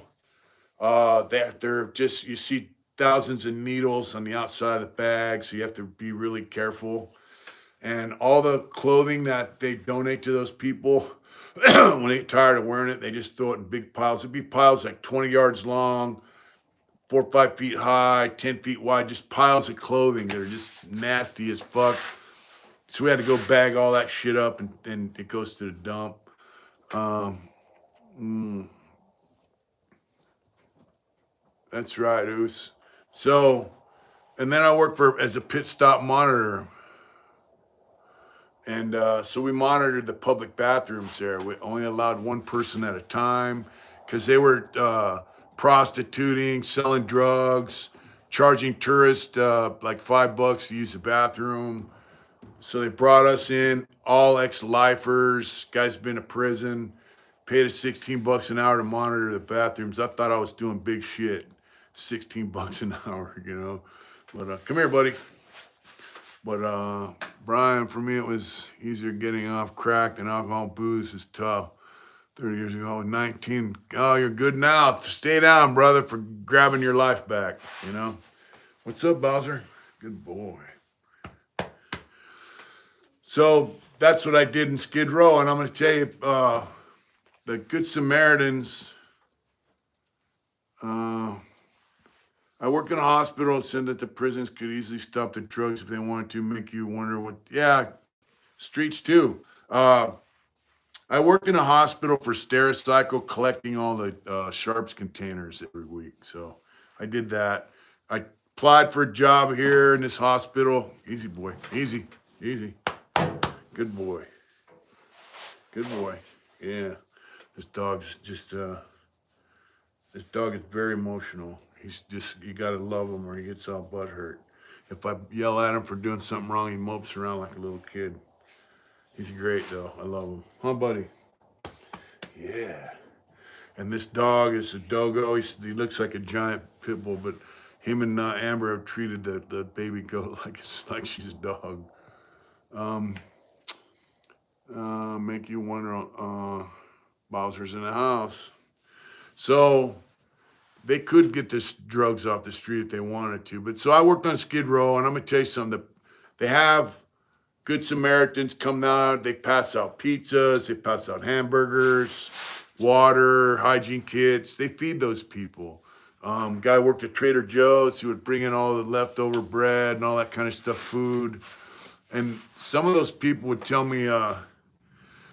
they're just, you see thousands of needles on the outside of the bag. So you have to be really careful. And all the clothing that they donate to those people, when they get tired of wearing it, they just throw it in big piles. It'd be piles like 20 yards long, 4 or 5 feet high, 10 feet wide, just piles of clothing that are just nasty as fuck. So we had to go bag all that shit up and it goes to the dump. That's right, Oos. So, and then I worked as a pit stop monitor. And so we monitored the public bathrooms there. We only allowed one person at a time. because they were prostituting, selling drugs, charging tourists like $5 to use the bathroom. So they brought us in, all ex-lifers, guys been to prison, paid us $16 an hour to monitor the bathrooms. I thought I was doing big shit. $16 an hour, you know. But come here, buddy. But Brian, for me, it was easier getting off crack than alcohol and booze. Is tough. 30 years ago, 19. Oh, you're good now. Stay down, brother, for grabbing your life back, you know. What's up, Bowser? Good boy. So that's what I did in Skid Row, and I'm going to tell you, the Good Samaritans. I work in a hospital. It said that the prisons could easily stop the drugs if they wanted to, make you wonder what. Yeah, streets too. I worked in a hospital for Stericycle, collecting all the sharps containers every week. So I did that. I applied for a job here in this hospital. Easy, boy. Easy. Easy. Good boy. Good boy. Yeah. This dog's just, this dog is very emotional. He's just, you gotta love him or he gets all butthurt. If I yell at him for doing something wrong, he mopes around like a little kid. He's great though. I love him. Huh, buddy? Yeah. And this dog is a doggo. He looks like a giant pit bull, but him and Amber have treated the baby goat like it's like she's a dog. Make you wonder. Bowser's in the house, so they could get this drugs off the street if they wanted to. But so I worked on Skid Row, and I'm gonna tell you something. They have Good Samaritans come out. They pass out pizzas. They pass out hamburgers, water, hygiene kits. They feed those people. Guy worked at Trader Joe's. He would bring in all the leftover bread and all that kind of stuff, food. And some of those people would tell me,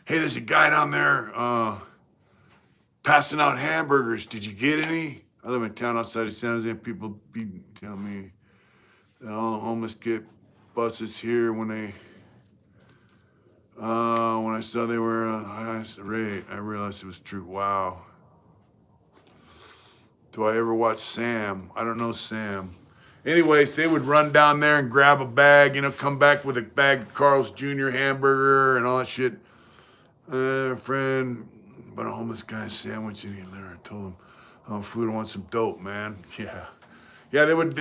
hey, there's a guy down there passing out hamburgers. Did you get any? I live in a town outside of San Jose, and people be telling me that all the homeless get buses here when I saw they were highest rate, I realized it was true. Wow. Do I ever watch Sam? I don't know Sam. Anyways, they would run down there and grab a bag, come back with a bag of Carl's Jr. hamburger and all that shit. Friend, but a homeless guy sandwich and he later told him, food, I want some dope, man. Yeah. Yeah, they would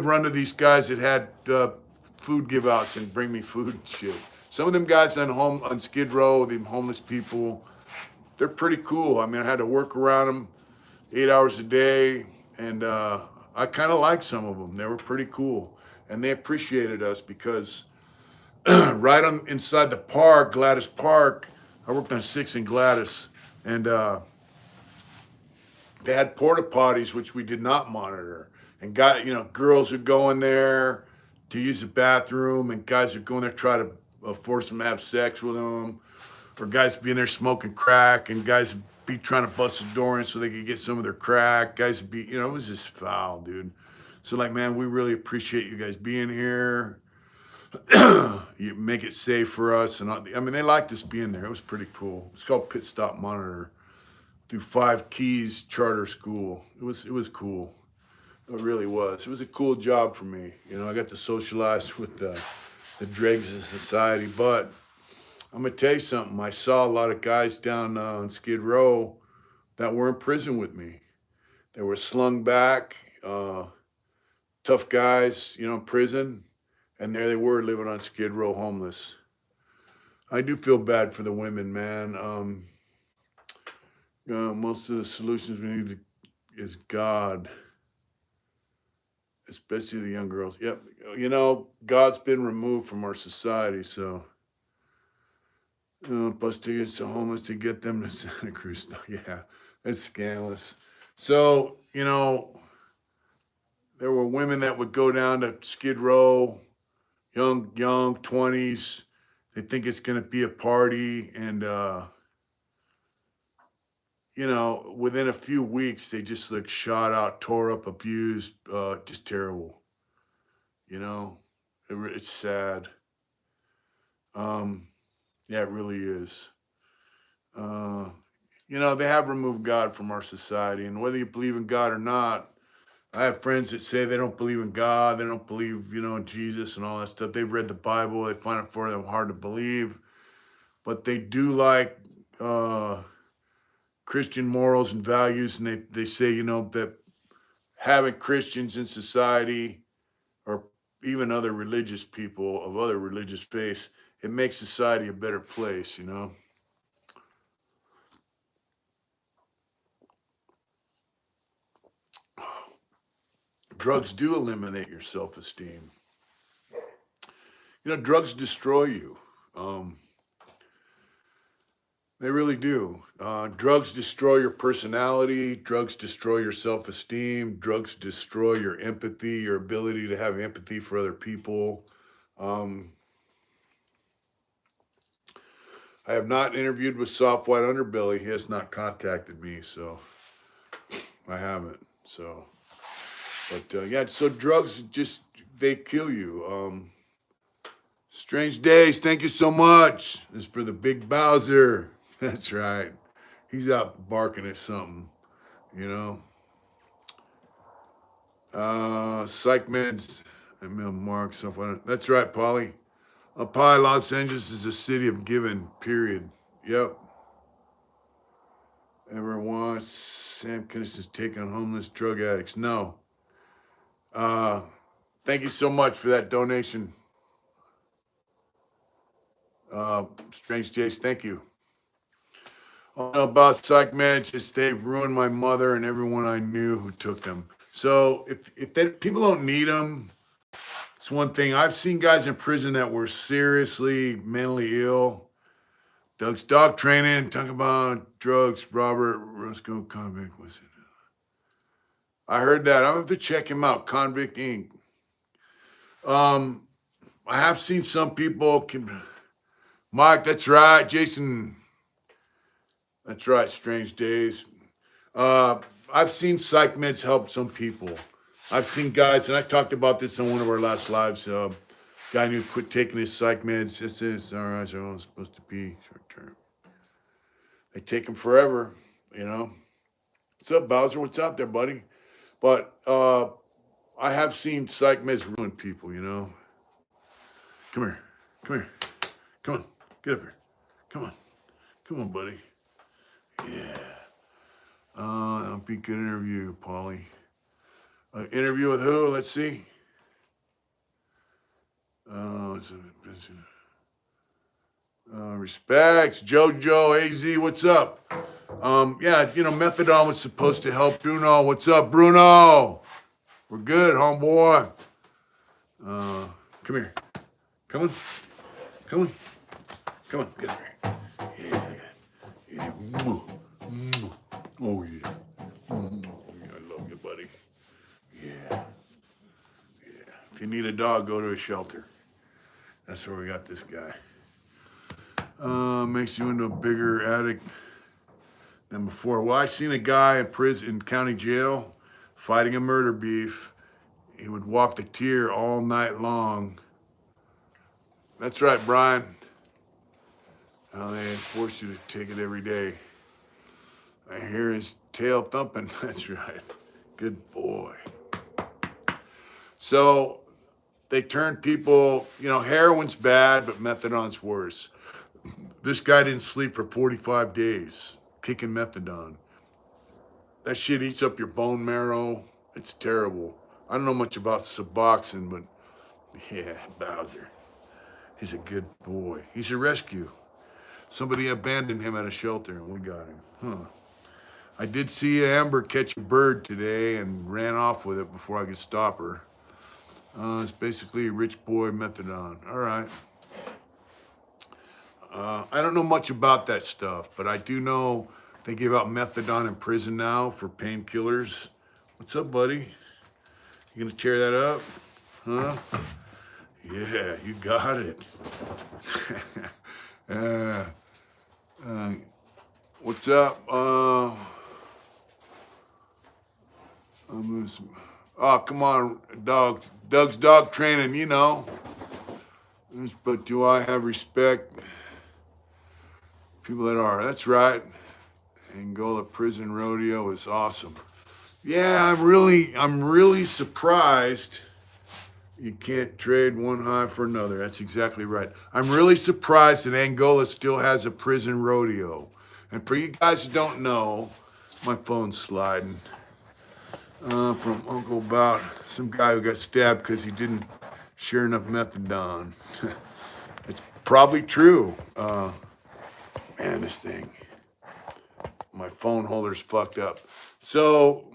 run to these guys that had food give outs and bring me food and shit. Some of them guys on Skid Row, the homeless people, they're pretty cool. I mean, I had to work around them 8 hours a day, and I kind of liked some of them. They were pretty cool, and they appreciated us because right on inside the park, Gladys Park, I worked on 6 in Gladys, and they had porta potties, which we did not monitor. And girls would go in there to use the bathroom, and guys would go in there try to force them to have sex with them, or guys would be in there smoking crack, and guys would be trying to bust the door in so they could get some of their crack. Guys would be, it was just foul, dude. So like, man, we really appreciate you guys being here. You make it safe for us, and I mean, they liked us being there. It was pretty cool. It's called Pit Stop Monitor through 5 Keys Charter School. It was cool. It really was. It was a cool job for me. I got to socialize with the dregs of society. But I'm gonna tell you something. I saw a lot of guys down on Skid Row that were in prison with me. They were slung back, tough guys, in prison. And there they were living on Skid Row homeless. I do feel bad for the women, man. Most of the solutions we need is God, especially the young girls. Yep, God's been removed from our society, so bus tickets to homeless to get them to Santa Cruz. Yeah, it's scandalous. So, there were women that would go down to Skid Row, young 20s. They think it's going to be a party, and within a few weeks they just shot out, tore up, abused, just terrible. It's sad. Yeah, it really is. they have removed God from our society. And whether you believe in God or not, I have friends that say they don't believe in God, they don't believe, in Jesus and all that stuff. They've read the Bible, they find it for them hard to believe, but they do like Christian morals and values, and they say, that having Christians in society or even other religious people of other religious faiths, it makes society a better place. Drugs do eliminate your self-esteem. Drugs destroy you. Um, they really do. Drugs destroy your personality. Drugs destroy your self-esteem. Drugs destroy your empathy, your ability to have empathy for other people. Um, I have not interviewed with Soft White Underbelly. He has not contacted me, so I haven't. But yeah, so drugs they kill you. Strange Days, thank you so much. This is for the big Bowser. That's right. He's out barking at something, you know. Psych meds, Mark, stuff like that. That's right, Polly. Polly, Los Angeles is a city of giving, period. Yep. Ever wants Sam Kinnison's take on homeless drug addicts? No. Thank you so much for that donation. Strange Days, thank you. All I know about psych meds is they've ruined my mother and everyone I knew who took them. So if people don't need them, it's one thing. I've seen guys in prison that were seriously mentally ill. Doug's dog training, talking about drugs. Robert Roscoe Convict was it? I heard that. I'll have to check him out. Convict Inc. I have seen some people. Mike, that's right. Jason, that's right. Strange Days. I've seen psych meds help some people. I've seen guys, and I talked about this on one of our last lives. Guy who quit taking his psych meds. This is all right. They're all supposed to be short term. They take them forever, What's up, Bowser? What's out there, buddy? But I have seen psych meds ruin people, Come here. Come here. Come on. Get up here. Come on. Come on, buddy. Yeah. That'll be a good interview, Paulie. Interview with who? Let's see. Respects. Jojo, AZ, what's up? Yeah, methadone was supposed to help Bruno. What's up, Bruno? We're good, homeboy. Come here. Come on. Come on. Come on. Get up here. Yeah. Yeah. Oh, yeah. I love you, buddy. Yeah. Yeah. If you need a dog, go to a shelter. That's where we got this guy. Makes you into a bigger addict than before. Well, I seen a guy in prison, in county jail, fighting a murder beef. He would walk the tier all night long. That's right, Brian. How they force you to take it every day. I hear his tail thumping. That's right. Good boy. So they turn people, heroin's bad, but methadone's worse. This guy didn't sleep for 45 days, kicking methadone. That shit eats up your bone marrow. It's terrible. I don't know much about Suboxone, but yeah, Bowser. He's a good boy. He's a rescue. Somebody abandoned him at a shelter and we got him. Huh. I did see Amber catch a bird today and ran off with it before I could stop her. It's basically rich boy methadone. All right. I don't know much about that stuff, but I do know they give out methadone in prison now for painkillers. What's up, buddy? You gonna tear that up? Huh? Yeah, you got it. What's up? Oh, come on, dog. Doug's dog training, But do I have respect? People that are. That's right. Angola Prison Rodeo is awesome. Yeah, I'm really surprised you can't trade one high for another. That's exactly right. I'm really surprised that Angola still has a prison rodeo. And for you guys who don't know, my phone's sliding. From Uncle about some guy who got stabbed because he didn't share enough methadone. It's probably true. Man, this thing. My phone holder's fucked up. So,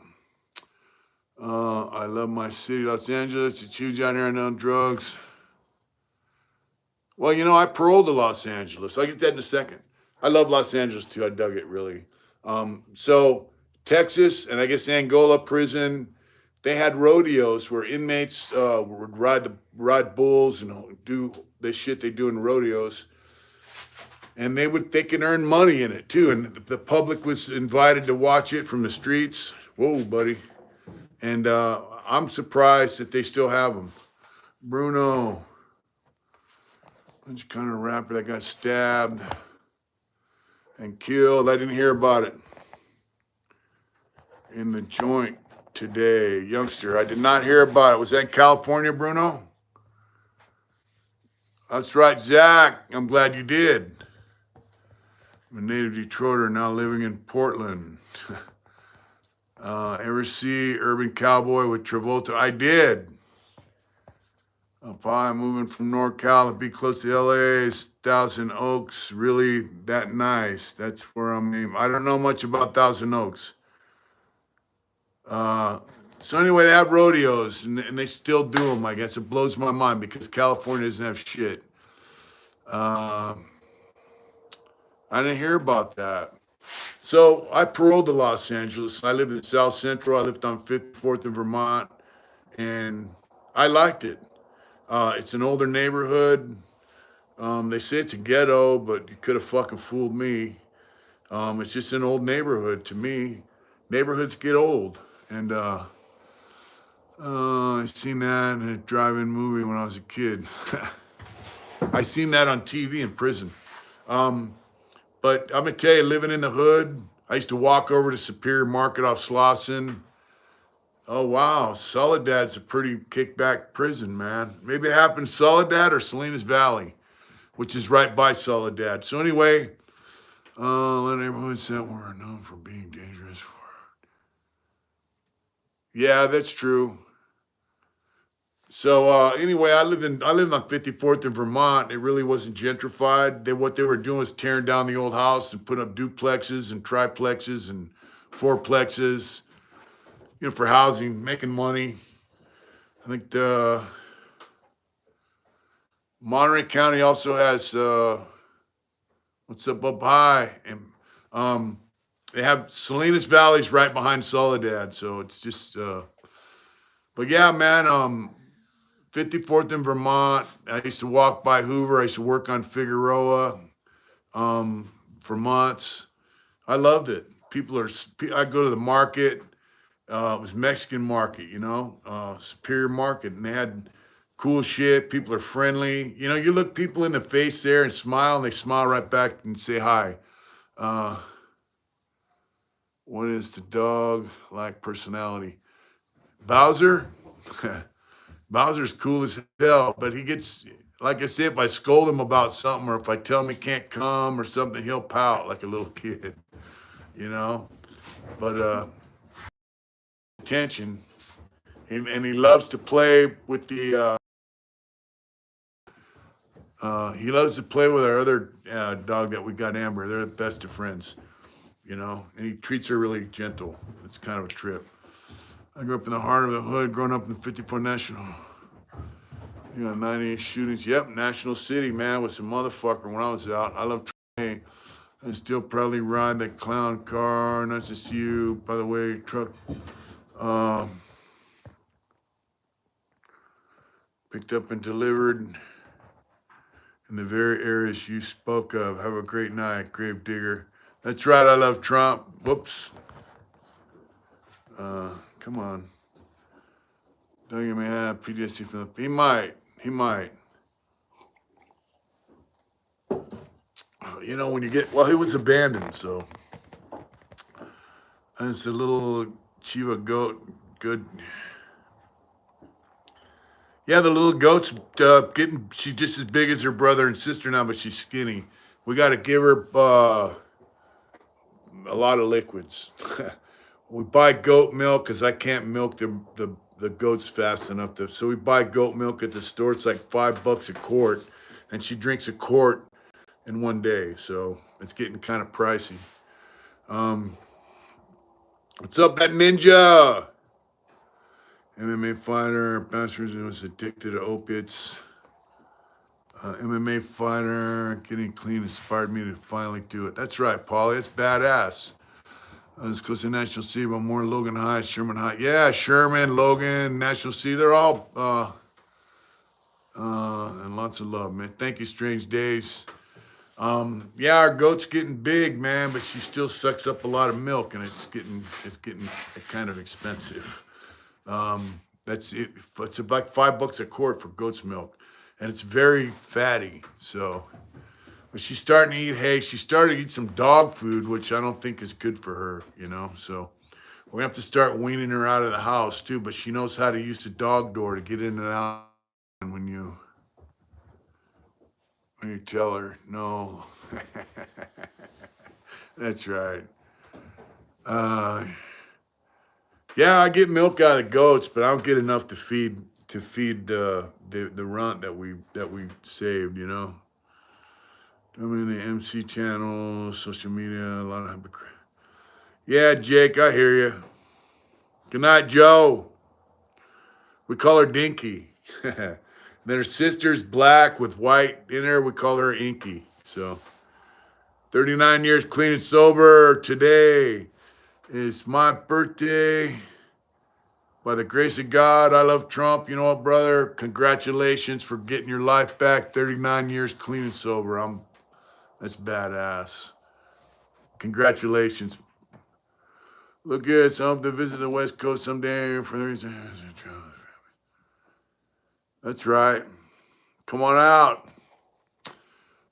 I love my city, Los Angeles. It's huge out here on drugs. Well, you know, I paroled to Los Angeles. I'll get that in a second. I love Los Angeles too. I dug it really. So Texas and I guess Angola prison, they had rodeos where inmates would ride bulls and do the shit they do in rodeos, and they can earn money in it too. And the public was invited to watch it from the streets. Whoa, buddy! And I'm surprised that they still have them. Bruno, which kind of rapper that got stabbed and killed? I didn't hear about it. In the joint today, youngster. I did not hear about it. Was that in California, Bruno? That's right, Zach. I'm glad you did. I'm a native Detroiter now living in Portland. Ever see Urban Cowboy with Travolta? I did. I'm moving from NorCal to be close to LA. Thousand Oaks, really that nice? That's where I'm aiming. I don't know much about Thousand Oaks. So anyway, they have rodeos, and they still do them. I guess it blows my mind because California doesn't have shit. I didn't hear about that. So I paroled to Los Angeles. I lived in South Central. I lived on 54th in Vermont, and I liked it. It's an older neighborhood. They say it's a ghetto, but you could have fucking fooled me. It's just an old neighborhood to me. Neighborhoods get old, and I seen that in a drive-in movie when I was a kid. I seen that on TV in prison. But I'm gonna tell you, living in the hood, I used to walk over to Superior Market off Slauson. Oh wow, Soledad's a pretty kickback prison, man. Maybe it happened in Soledad or Salinas Valley, which is right by Soledad. So anyway, neighborhoods that were known for being dangerous for. Yeah, that's true. So anyway, I lived on 54th in Vermont. It really wasn't gentrified. What they were doing was tearing down the old house and putting up duplexes and triplexes and fourplexes, for housing, making money. I think the Monterey County also has what's up high, and they have Salinas Valley's right behind Soledad, so it's just. But yeah, man. 54th in Vermont. I used to walk by Hoover. I used to work on Figueroa for months. I loved it. I go to the market. It was Mexican market, Superior Market, and they had cool shit. People are friendly. You look people in the face there and smile, and they smile right back and say hi. What is the dog like personality? Bowser? Bowser's cool as hell, but he gets, like I said, if I scold him about something or if I tell him he can't come or something, he'll pout like a little kid, you know? But attention, and he loves to play with he loves to play with our other dog that we got, Amber. They're the best of friends, and he treats her really gentle. It's kind of a trip. I grew up in the heart of the hood, growing up in the 54 National. 98 shootings. Yep, National City, man, was some motherfucker when I was out. I love Trey. I still proudly ride that clown car. Nice to see you. By the way, truck picked up and delivered in the very areas you spoke of. Have a great night, Grave Digger. That's right, I love Trump. Whoops. Come on. Don't you may have PTSD from the... He might. When you get... Well, he was abandoned, so... And it's a little Chiva goat. Good. Yeah, the little goat's getting. She's just as big as her brother and sister now, but she's skinny. We got to give her a lot of liquids. We buy goat milk because I can't milk the goats fast enough. So we buy goat milk at the store. It's like $5 a quart, and she drinks a quart in one day. So it's getting kind of pricey. What's up, that ninja? MMA fighter, bachelor's was addicted to opiates. MMA fighter, getting clean inspired me to finally do it. That's right, Paulie. It's badass. It's close to National City, but more Logan High, Sherman High. Yeah, Sherman, Logan, National City. They're all, and lots of love, man. Thank you, Strange Days. Yeah, our goat's getting big, man, but she still sucks up a lot of milk, and it's getting kind of expensive. That's it. It's about $5 a quart for goat's milk, and it's very fatty. So, but she's starting to eat hay. She started to eat some dog food, which I don't think is good for her. So we have to start weaning her out of the house too. But she knows how to use the dog door to get in and out. And when you tell her no, that's right. Yeah, I get milk out of the goats, but I don't get enough to feed the runt that we saved. I mean, the MC channel, social media, a lot of hypocrite. Yeah, Jake, I hear you. Good night, Joe. We call her Dinky. Then her sister's black with white in her. We call her Inky. So, 39 years clean and sober. Today is my birthday. By the grace of God, I love Trump. You know what, brother? Congratulations for getting your life back. 39 years clean and sober. That's badass. Congratulations. Look at I hope to visit the West Coast someday for the reason. That's right. Come on out.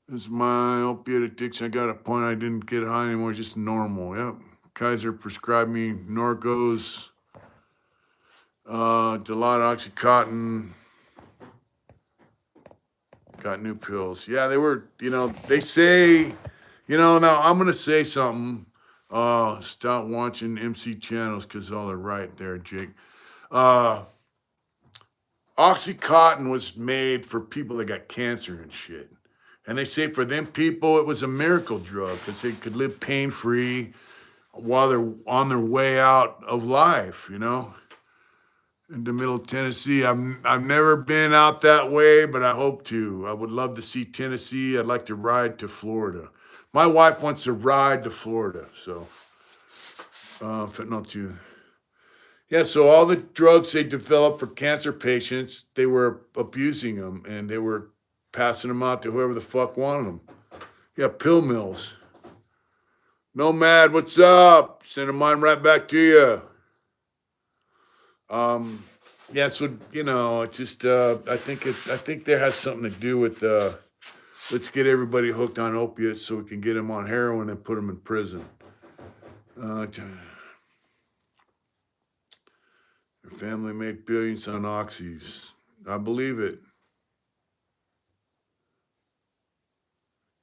This is my opiate addiction. I got a point. I didn't get high anymore. Just normal. Yep. Kaiser prescribed me Norcos, Dilaudid, Oxycontin. Got new pills. Yeah, they were. They say. Now I'm gonna say something. Stop watching MC channels because all are right there, Jake. Oxycontin was made for people that got cancer and shit. And they say for them people, it was a miracle drug because they could live pain-free while they're on their way out of life, into Middle Tennessee. I've never been out that way, but I hope to. I would love to see Tennessee. I'd like to ride to Florida. My wife wants to ride to Florida, so fentanyl too. Yeah, so all the drugs they developed for cancer patients, they were abusing them, and they were passing them out to whoever the fuck wanted them. Yeah, pill mills. Nomad, what's up? Sending mine right back to you. Yeah, so it just I think there has something to do with let's get everybody hooked on opiates so we can get them on heroin and put them in prison. Your family made billions on oxys. I believe it.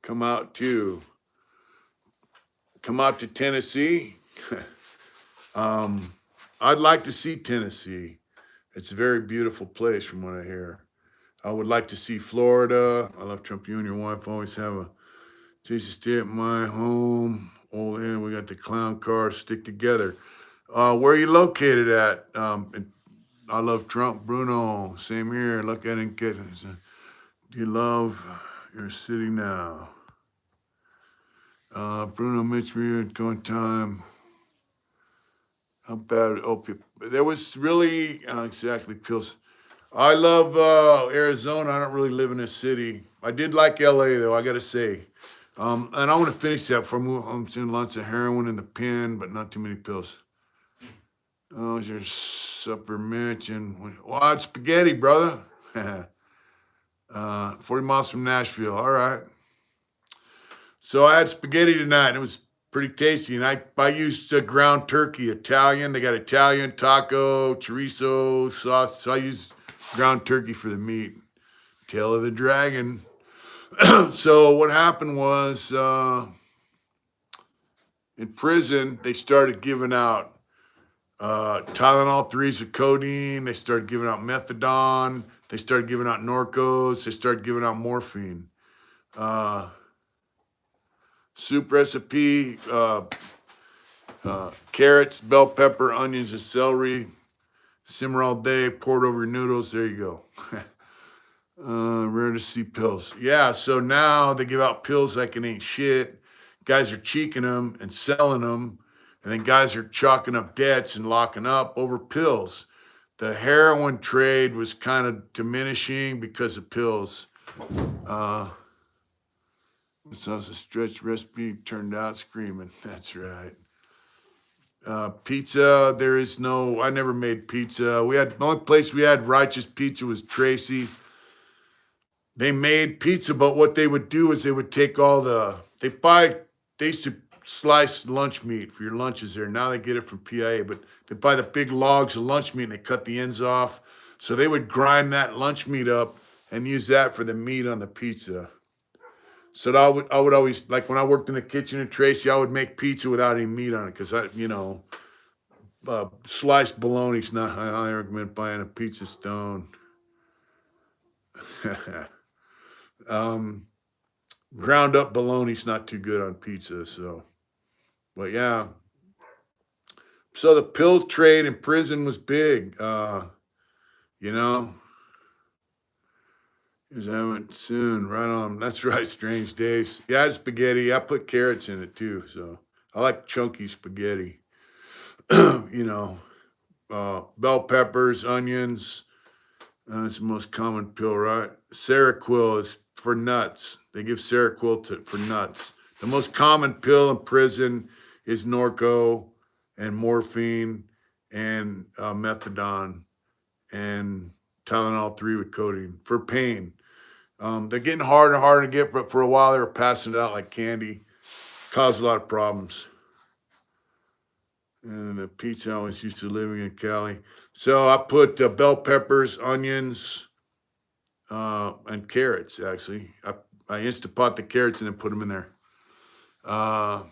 Come out to Tennessee. I'd like to see Tennessee. It's a very beautiful place from what I hear. I would like to see Florida. I love Trump. You and your wife always have a tasty stay at my home. Old end, we got the clown car. Stick together. Where are you located at? I love Trump. Bruno, same here. Look at it. Do you love your city now? Bruno Mitch, we at going time. How bad opiate? There was really exactly pills. I love Arizona. I don't really live in a city. I did like LA though. I gotta say. And I want to finish that before I move. I'm seeing lots of heroin in the pen, but not too many pills. Oh, it's your supper, Mitch, and it's spaghetti, brother. 40 miles from Nashville. All right. So I had spaghetti tonight. It was pretty tasty. And I used ground turkey, Italian. They got Italian, taco, chorizo, sauce. So I use ground turkey for the meat. Tail of the dragon. So what happened was in prison, they started giving out Tylenol 3s with codeine. They started giving out methadone. They started giving out Norcos. They started giving out morphine. Soup recipe, carrots, bell pepper, onions, and celery. Simmer all day, pour it over your noodles. There you go. Rare to see pills. Yeah, so now they give out pills like it ain't shit. Guys are cheeking them and selling them. And then guys are chalking up debts and locking up over pills. The heroin trade was kind of diminishing because of pills. This was a stretch recipe, turned out screaming. That's right. Pizza, there is no, I never made pizza. The only place we had righteous pizza was Tracy. They made pizza, but what they would do is they would take they used to slice lunch meat for your lunches there. Now they get it from PIA, but they buy the big logs of lunch meat and they cut the ends off. So they would grind that lunch meat up and use that for the meat on the pizza. So I would always, like when I worked in the kitchen at Tracy, I would make pizza without any meat on it because sliced bologna's not, I highly recommend buying a pizza stone. Ground up bologna's not too good on pizza, so, but yeah. So the pill trade in prison was big, Is having soon, right on. That's right, strange days. Yeah, I had spaghetti. I put carrots in it too, so I like chunky spaghetti. Bell peppers, onions. That's the most common pill, right? Seroquel is for nuts. They give Seroquel for nuts. The most common pill in prison is Norco and morphine and methadone and Tylenol 3 with codeine for pain. They're getting harder and harder to get, but for a while they were passing it out like candy. Caused a lot of problems. And the pizza I was used to living in Cali. So I put bell peppers, onions, and carrots, actually. I Instapot the carrots and then put them in there. But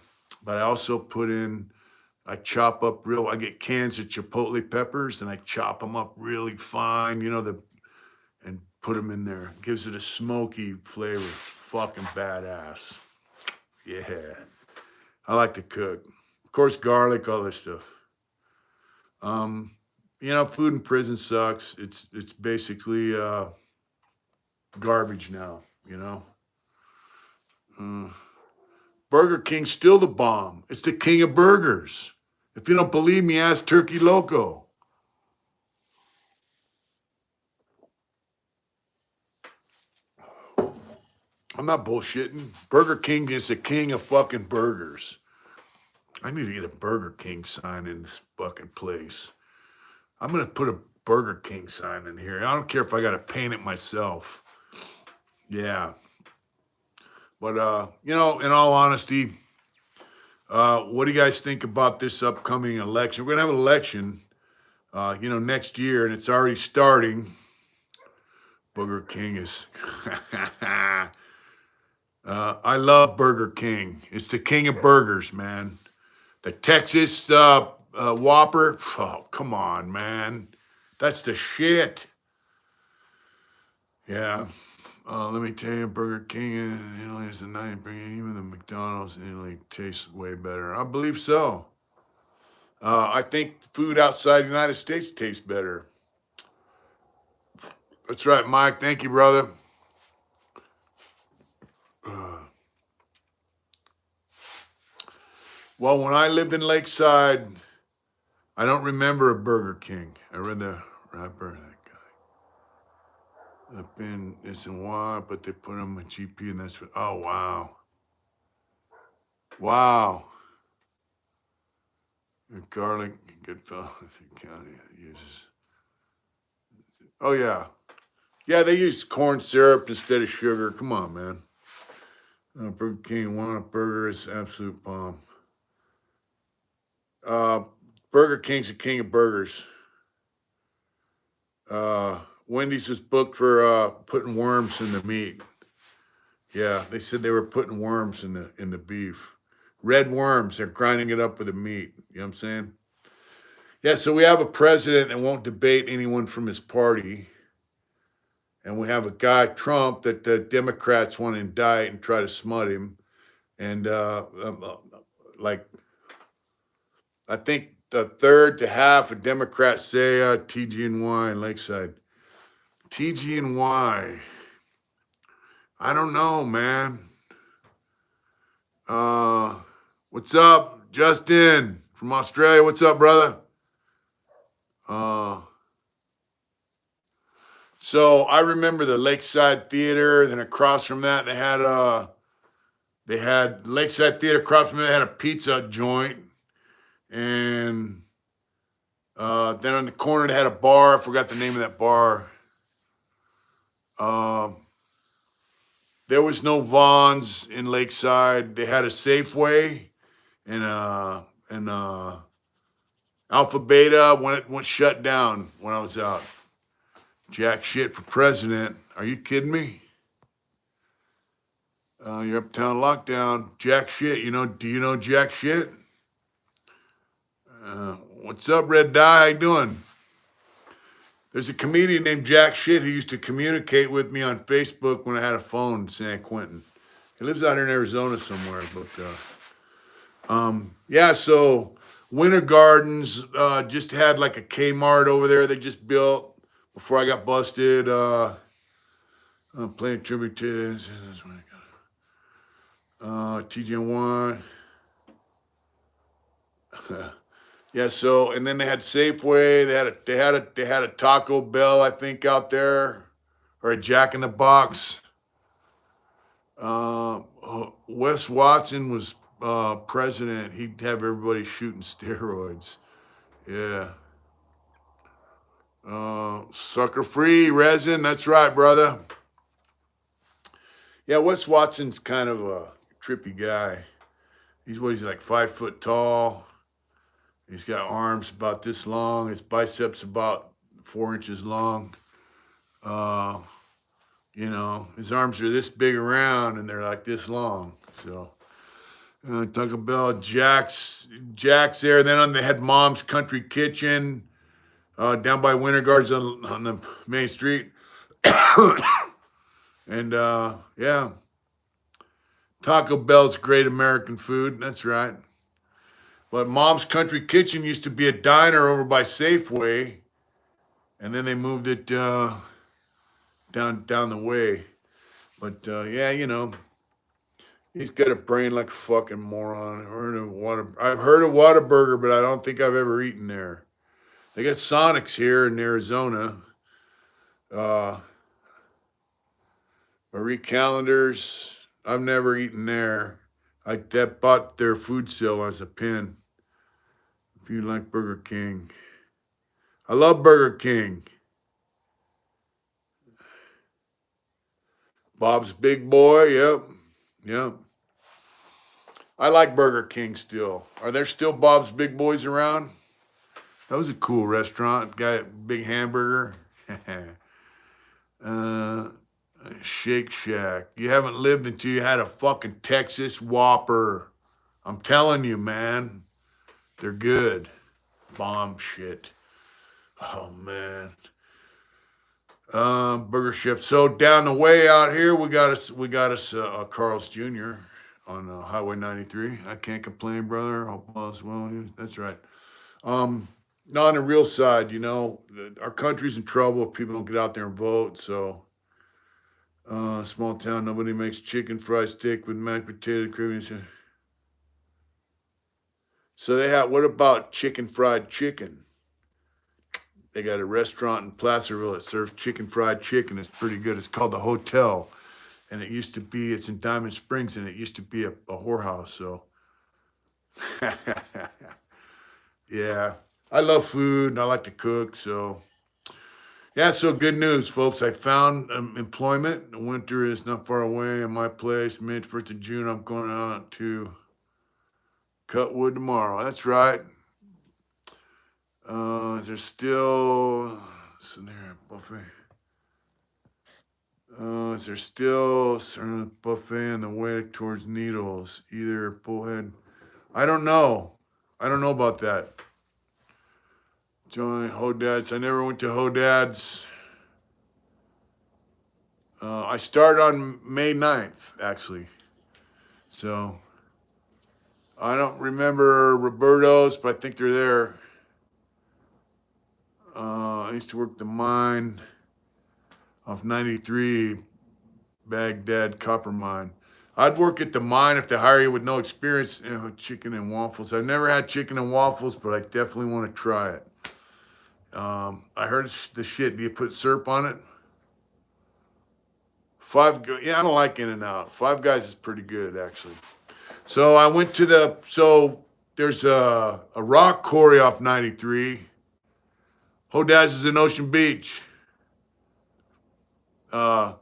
I also I chop up I get cans of chipotle peppers and I chop them up really fine, and put them in there. Gives it a smoky flavor. Fucking badass. Yeah. I like to cook. Of course, garlic, all this stuff. Food in prison sucks. It's basically garbage now, Burger King's still the bomb. It's the king of burgers. If you don't believe me, ask Turkey Loco. I'm not bullshitting. Burger King is the king of fucking burgers. I need to get a Burger King sign in this fucking place. I'm going to put a Burger King sign in here. I don't care if I got to paint it myself. Yeah. But, in all honesty, what do you guys think about this upcoming election? We're going to have an election, next year, and it's already starting. Burger King is... I love Burger King. It's the king of burgers, man. The Texas Whopper. Oh, come on, man. That's the shit. Yeah. Let me tell you, Burger King in Italy is the night. Even the McDonald's in Italy tastes way better. I believe so. I think food outside the United States tastes better. That's right, Mike. Thank you, brother. Well, when I lived in Lakeside, I don't remember a Burger King. I read the rapper, that guy. It's in Y, but they put him in GP, and that's what. Oh, wow. Wow. And garlic, good fellow. County uses. Oh, yeah. Yeah, they use corn syrup instead of sugar. Come on, man. Burger King, one burger is absolute bomb. Burger King's the king of burgers. Wendy's was booked for putting worms in the meat. Yeah, they said they were putting worms in the beef. Red worms. They're grinding it up with the meat. You know what I'm saying? Yeah, so we have a president that won't debate anyone from his party. And we have a guy, Trump, that the Democrats want to indict and try to smut him. And like, I think the third to half of Democrats say TG&Y in Lakeside. TG&Y. I don't know, man. What's up, Justin from Australia? What's up, brother? So I remember the Lakeside Theater. Then across from that, they had Lakeside Theater. Across from it, they had a pizza joint, and then on the corner they had a bar. I forgot the name of that bar. There was no Vaughn's in Lakeside. They had a Safeway and Alpha Beta when it went shut down when I was out. Jack shit for president. Are you kidding me? Your uptown lockdown. Jack shit. Do you know Jack shit? What's up, Red Dye? How you doing? There's a comedian named Jack Shit who used to communicate with me on Facebook when I had a phone in San Quentin. He lives out here in Arizona somewhere, but yeah, so Winter Gardens just had like a Kmart over there they just built before I got busted. Playing tribute to this. That's what I got. TGN1. Yeah, so and then they had Safeway, they had a Taco Bell, I think, out there, or a Jack in the Box. Wes Watson was president. He'd have everybody shooting steroids. Yeah. Sucker free resin. That's right, brother. Yeah, Wes Watson's kind of a trippy guy. He's like 5 foot tall. He's got arms about this long. His biceps about 4 inches long. His arms are this big around and they're like this long. So, Taco Bell, Jack's there. Then they had Mom's Country Kitchen down by Winter Gardens on the main street. And yeah, Taco Bell's great American food. That's right. But Mom's Country Kitchen used to be a diner over by Safeway, and then they moved it down the way. But yeah, he's got a brain like a fucking moron. I've heard of Whataburger, but I don't think I've ever eaten there. They got Sonics here in Arizona. Marie Callender's, I've never eaten there. I bought their food sale as a pin. If you like Burger King. I love Burger King. Bob's Big Boy, yep. I like Burger King still. Are there still Bob's Big Boys around? That was a cool restaurant. Got a big hamburger. Shake Shack. You haven't lived until you had a fucking Texas Whopper. I'm telling you, man. They're good. Bomb shit. Oh, man. Burger Chef. So down the way out here, we got us Carl's Jr. on Highway 93. I can't complain, brother. Hope all is well. That's right. Not on the real side, our country's in trouble if people don't get out there and vote. So, small town, nobody makes chicken fried steak with mashed potato cream. So what about chicken fried chicken? They got a restaurant in Placerville that serves chicken fried chicken. It's pretty good. It's called The Hotel. And it's in Diamond Springs, and it used to be a whorehouse, so. Yeah. I love food, and I like to cook, so. Yeah, so good news, folks. I found employment. The winter is not far away in my place. Mid-1st of June, I'm going out to cut wood tomorrow. That's right. Is there still scenario buffet? Is there still certain buffet on the way towards Needles? Either Bullhead. I don't know. I don't know about that. Join Hodad's. I never went to Hodad's. I started on May 9th, actually. So I don't remember Roberto's, but I think they're there. I used to work the mine off 93, Baghdad copper mine. I'd work at the mine if they hire you with no experience. Chicken and waffles. I've never had chicken and waffles, but I definitely want to try it. I heard the shit. Do you put syrup on it? Yeah, I don't like In-N-Out. Five Guys is pretty good, actually. So I went to there's a rock quarry off 93. Hodaz is in Ocean Beach. I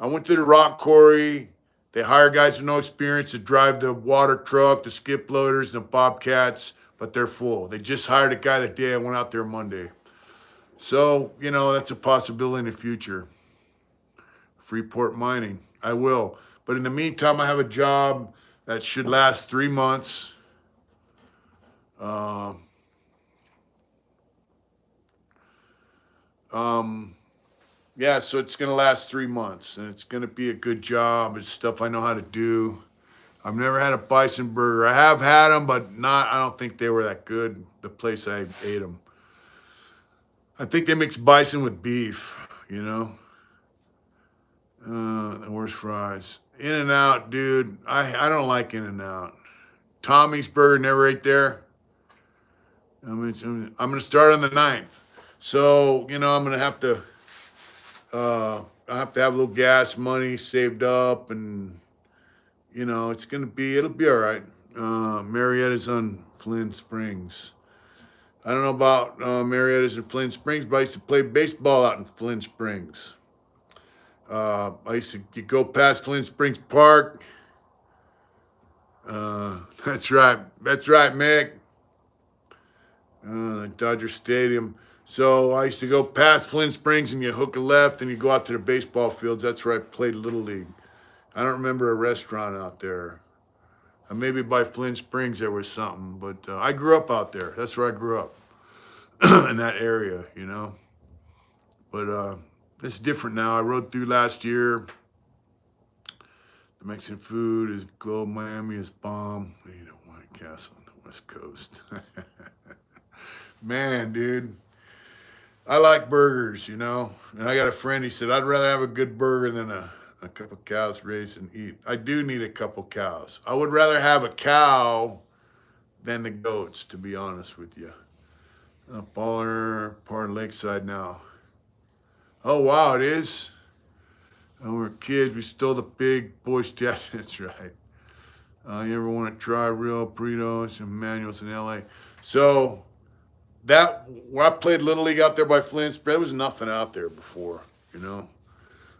went to the rock quarry. They hire guys with no experience to drive the water truck, the skip loaders, the bobcats, but they're full. They just hired a guy that day. I went out there Monday. So, that's a possibility in the future. Freeport Mining. I will. But in the meantime, I have a job that should last 3 months. Yeah, so it's going to last 3 months, and it's going to be a good job. It's stuff I know how to do. I've never had a bison burger. I have had them, but I don't think they were that good, the place I ate them. I think they mix bison with beef, the worst fries. In-N-Out, dude. I don't like In-N-Out. Tommy's Burger, never ate there. I'm going to start on the 9th. So, I'm going to have to, I have to have a little gas money saved up, and, it'll be all right. Marietta's on Flint Springs. I don't know about Marietta's in Flint Springs, but I used to play baseball out in Flint Springs. I used to go past Flint Springs Park. That's right, Mick. Dodger Stadium. So I used to go past Flint Springs, and you hook a left and you go out to the baseball fields. That's where I played Little League. I don't remember a restaurant out there. Maybe by Flint Springs there was something, but I grew up out there. That's where I grew up, in that area, But it's different now. I rode through last year. The Mexican food is Globe, Miami is bomb. We eat at White Castle on the West Coast. Man, dude, I like burgers, And I got a friend, he said, I'd rather have a good burger than a couple cows raised and eat. I do need a couple cows. I would rather have a cow than the goats, to be honest with you. Baller, part of Lakeside now. Oh, wow, it is? When we were kids, we stole the big boy statue. That's right. You ever want to try real burritos and manuals in LA? So, where I played Little League out there by Flint, there was nothing out there before,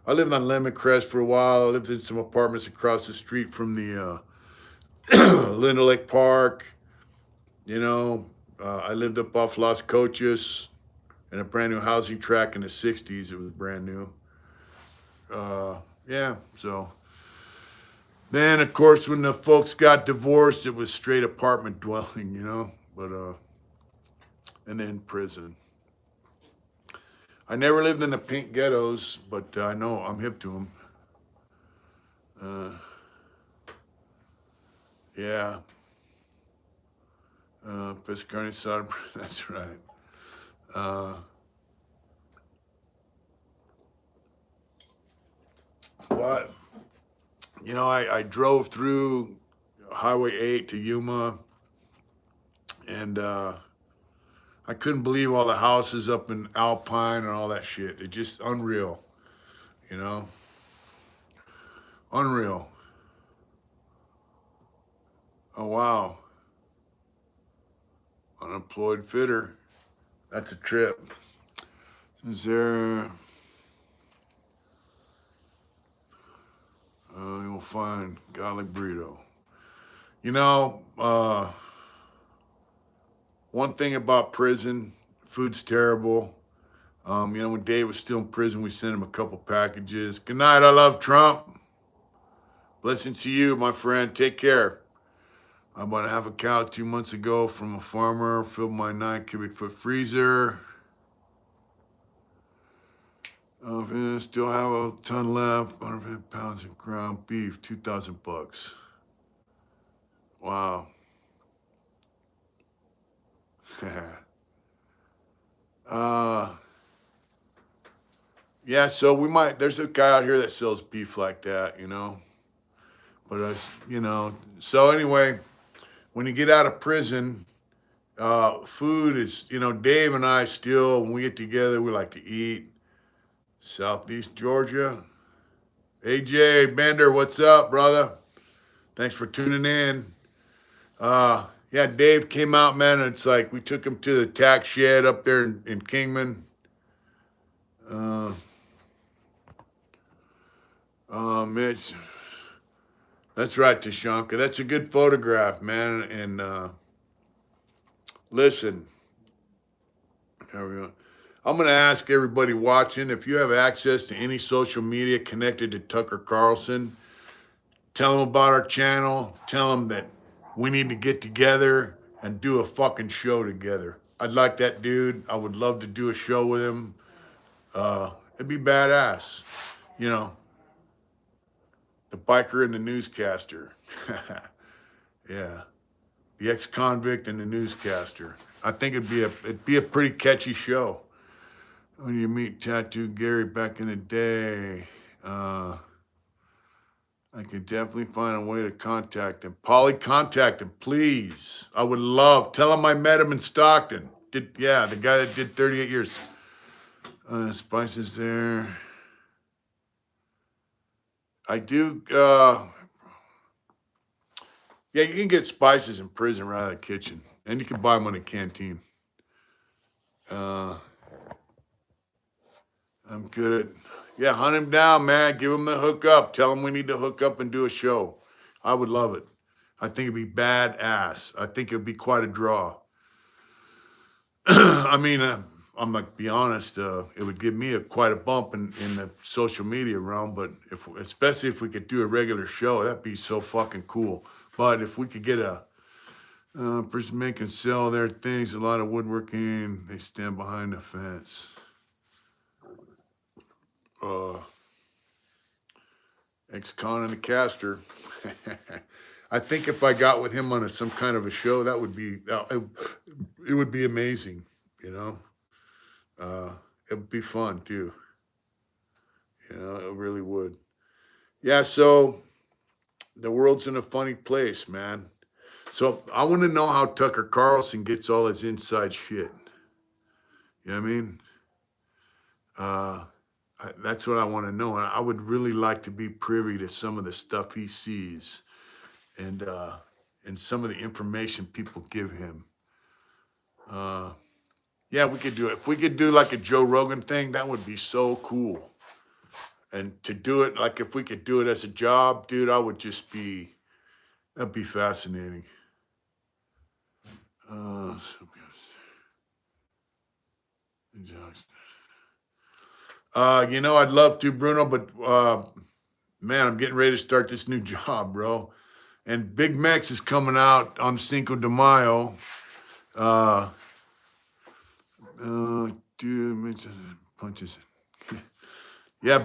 I lived on Lemon Crest for a while. I lived in some apartments across the street from the Linda Lake Park. I lived up off Las Cochas in a brand new housing tract in the 60s. It was brand new. Yeah, so. Then, of course, when the folks got divorced, it was straight apartment dwelling, But, and then prison. I never lived in the pink ghettos, but I know I'm hip to them. Yeah. Piscataway Sodom, that's right. What? I drove through Highway 8 to Yuma, and I couldn't believe all the houses up in Alpine and all that shit. It's just unreal, Unreal. Oh, wow. Unemployed fitter. That's a trip. Is there... you'll find garlic burrito. One thing about prison, Food's terrible. When Dave was still in prison, we sent him a couple packages. Good night. I love Trump. Blessings to you, my friend. Take care. I bought a half a cow 2 months ago from a farmer. Filled my 9 cubic foot freezer. Still have a ton left. 150 pounds of ground beef. $2,000. Wow. Yeah, so there's a guy out here that sells beef like that, But so anyway, when you get out of prison, food is, Dave and I still, when we get together, we like to eat. Southeast Georgia. AJ Bender, what's up, brother? Thanks for tuning in. Yeah, Dave came out, man. And it's like we took him to the tax shed up there in Kingman. Mitch. That's right, Tashanka. That's a good photograph, man. And listen, I'm going to ask everybody watching, if you have access to any social media connected to Tucker Carlson, tell them about our channel. Tell them that we need to get together and do a fucking show together. I'd like that dude. I would love to do a show with him. It'd be badass. The biker and the newscaster. Yeah. The ex-convict and the newscaster. I think it'd be a pretty catchy show. When you meet Tattoo Gary back in the day, I could definitely find a way to contact him. Polly, contact him, please. I would love. Tell him I met him in Stockton. The guy that did 38 years. Spices there. I do. Yeah, you can get spices in prison right out of the kitchen, and you can buy them in a canteen. I'm good at. Hunt him down, man. Give him the hookup. Tell him we need to hook up and do a show. I would love it. I think it'd be badass. I think it'd be quite a draw. I mean, I'm like, be honest, it would give me quite a bump in the social media realm, but especially if we could do a regular show, that'd be so fucking cool. But if we could get a person making sell their things, a lot of woodworking, they stand behind the fence. Ex-con and the caster. I think if I got with him on some kind of a show, it would be amazing, It would be fun too. It really would. Yeah, so the world's in a funny place, man. So I want to know how Tucker Carlson gets all his inside shit. You know what I mean? That's what I want to know. And I would really like to be privy to some of the stuff he sees and some of the information people give him. Yeah, we could do it. If we could do like a Joe Rogan thing, that would be so cool. And to do it, like if we could do it as a job, dude, that'd be fascinating. I'd love to, Bruno, but man, I'm getting ready to start this new job, bro. And Big Mex is coming out on Cinco de Mayo. Dude, punches. Yeah,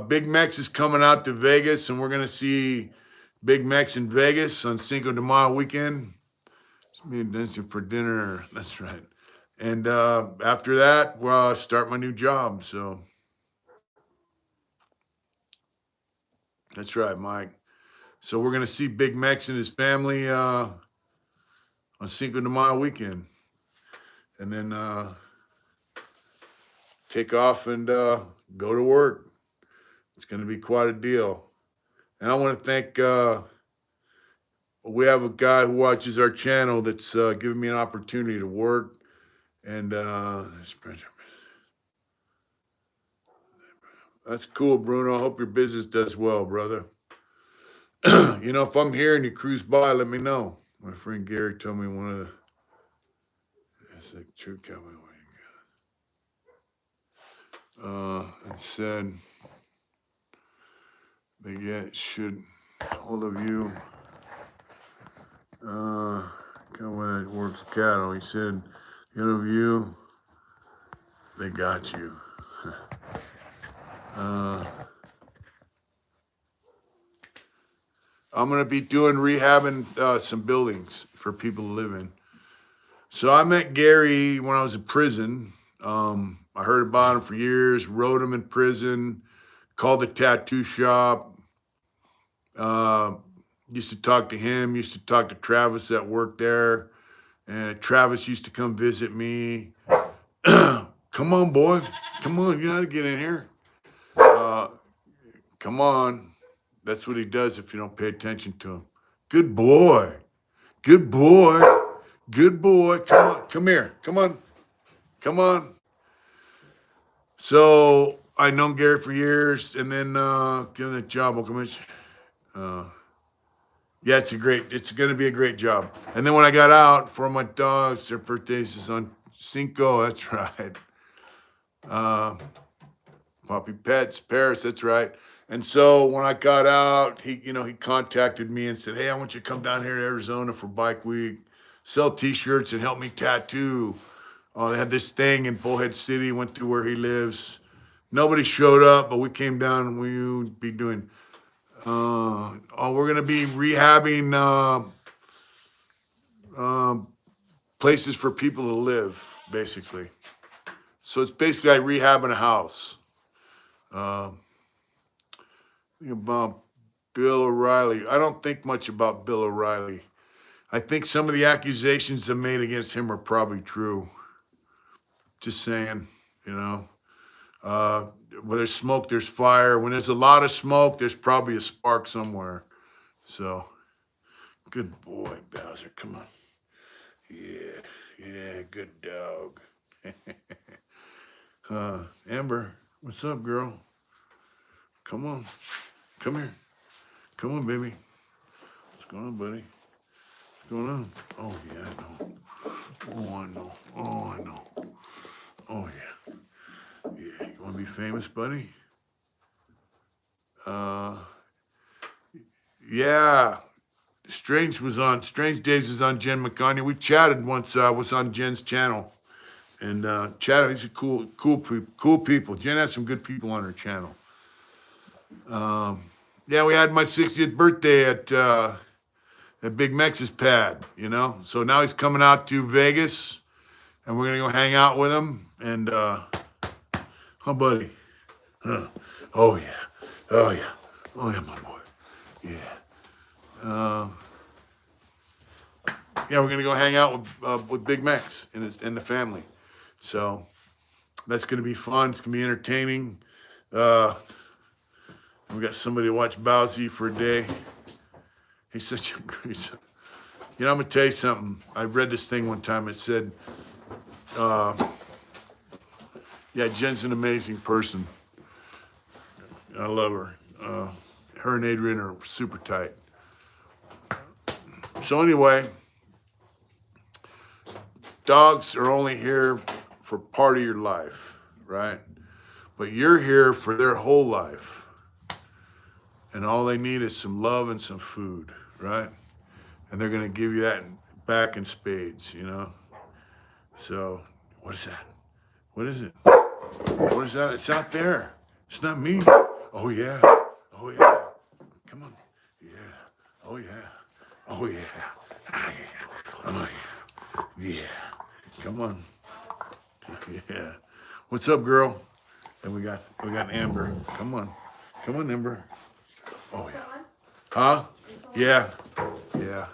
Big Mex is coming out to Vegas, and we're gonna see Big Mex in Vegas on Cinco de Mayo weekend. It's me and dancing for dinner. That's right. And after that, I'll start my new job. So that's right, Mike. So we're gonna see Big Mex and his family on Cinco de Mayo weekend, and then take off and go to work. It's gonna be quite a deal. And I want to thank. We have a guy who watches our channel that's giving me an opportunity to work, and that's cool, Bruno. I hope your business does well, brother. If I'm here and you cruise by, let me know. My friend Gary told me one of the. It's like true cowboy. and said they should all of you when it works cattle. He said, all of you, they got you. I'm gonna be doing rehabbing some buildings for people to live in. So I met Gary when I was in prison. I heard about him for years, wrote him in prison, called the tattoo shop. Used to talk to him, used to talk to Travis that worked there. And Travis used to come visit me. Come on, boy. Come on, you know how to get in here. Come on. That's what he does if you don't pay attention to him. Good boy. Good boy. Good boy. Come on. Come here. Come on. Come on. So I known Gary for years, and then give him the job. Yeah, it's going to be a great job. And then when I got out for my dogs, their birthdays is on Cinco. That's right. Puppy Pets, Paris. That's right. And so when I got out, he contacted me and said, "Hey, I want you to come down here to Arizona for Bike Week, sell T-shirts and help me tattoo." Oh, they had this thing in Bullhead City. Went through where he lives. Nobody showed up, but we came down and we would be doing. We're gonna be rehabbing places for people to live, basically. So it's basically like rehabbing a house. About Bill O'Reilly. I don't think much about Bill O'Reilly. I think some of the accusations that made against him are probably true. Just saying, where there's smoke, there's fire. When there's a lot of smoke, there's probably a spark somewhere. So, good boy, Bowser. Come on. Yeah, good dog. Amber, what's up, girl? Come on. Come here. Come on, baby. What's going on, buddy? What's going on? Oh, yeah, I know. Oh, I know. Oh, I know. Oh, yeah. Yeah, you want to be famous, buddy? Yeah. Strange Days is on Jen McConaughey. We chatted once. Was on Jen's channel, and chatted. He's a cool people. Jen has some good people on her channel. Yeah, we had my 60th birthday at Big Mex's pad. So now he's coming out to Vegas, and we're gonna go hang out with him. And buddy. Oh yeah. Oh yeah. Oh yeah, my boy. Yeah. Yeah, we're gonna go hang out with Big Max and the family. So that's gonna be fun. It's gonna be entertaining. We got somebody to watch Bowsy for a day. He's such a great. I'm gonna tell you something. I read this thing one time. It said, "Yeah, Jen's an amazing person. I love her. Her and Adrian are super tight." So anyway, dogs are only here for part of your life, right? But you're here for their whole life. And all they need is some love and some food, right? And they're gonna give you that back in spades, So, what is that? What is it? What is that? It's out there. It's not me. Oh yeah. Oh yeah. Come on. Yeah. Oh yeah. Oh yeah. Oh yeah. Yeah. Come on. Yeah. What's up, girl? And we got Amber. Come on. Come on, Amber. Oh yeah. Huh? Yeah. Yeah.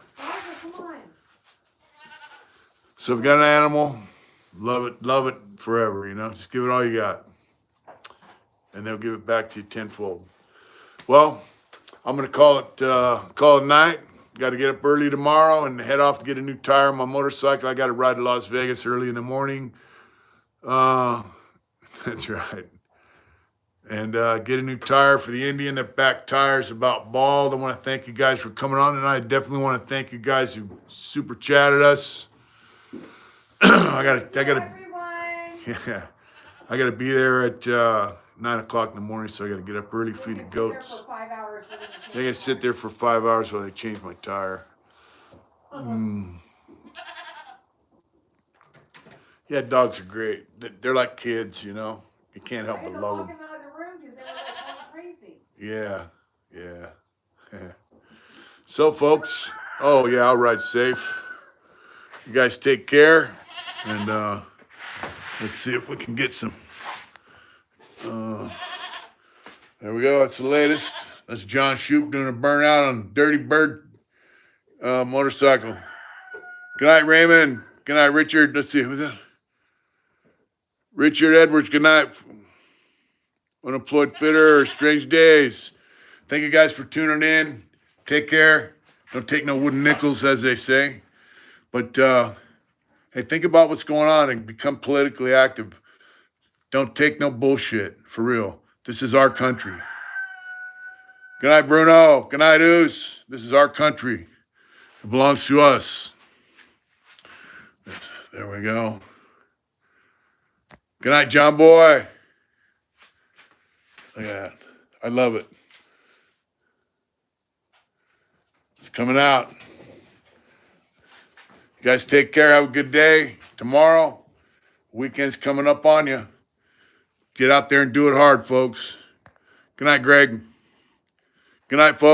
So if you got an animal, love it forever, Just give it all you got. And they'll give it back to you tenfold. Well, I'm gonna call it night. Got to get up early tomorrow and head off to get a new tire on my motorcycle. I got to ride to Las Vegas early in the morning. That's right. And get a new tire for the Indian. That back tire's about bald. I want to thank you guys for coming on tonight. I definitely want to thank you guys who super chatted us. I got everyone. yeah. I got to be there at 9 o'clock in the morning, so I got to get up early, feed the goats. For 5 hours for them to They got to sit there for 5 hours while they change my tire. Yeah, dogs are great. They're like kids, you know. You can't help but love them. Them out of the room because they were like going crazy. Yeah, yeah. So, folks, oh yeah, I'll ride safe. You guys take care, and let's see if we can get some. There we go. That's the latest. That's John Shoup doing a burnout on Dirty Bird motorcycle. Good night, Raymond. Good night, Richard. Let's see who's that. Richard Edwards. Good night. Unemployed Fitter or Strange Days. Thank you guys for tuning in. Take care. Don't take no wooden nickels, as they say. But hey, think about what's going on and become politically active. Don't take no bullshit, for real. This is our country. Good night, Bruno. Good night, Oos. This is our country. It belongs to us. There we go. Good night, John Boy. Look at that. I love it. It's coming out. You guys take care. Have a good day. Tomorrow, weekend's coming up on you. Get out there and do it hard, folks. Good night, Greg. Good night, folks.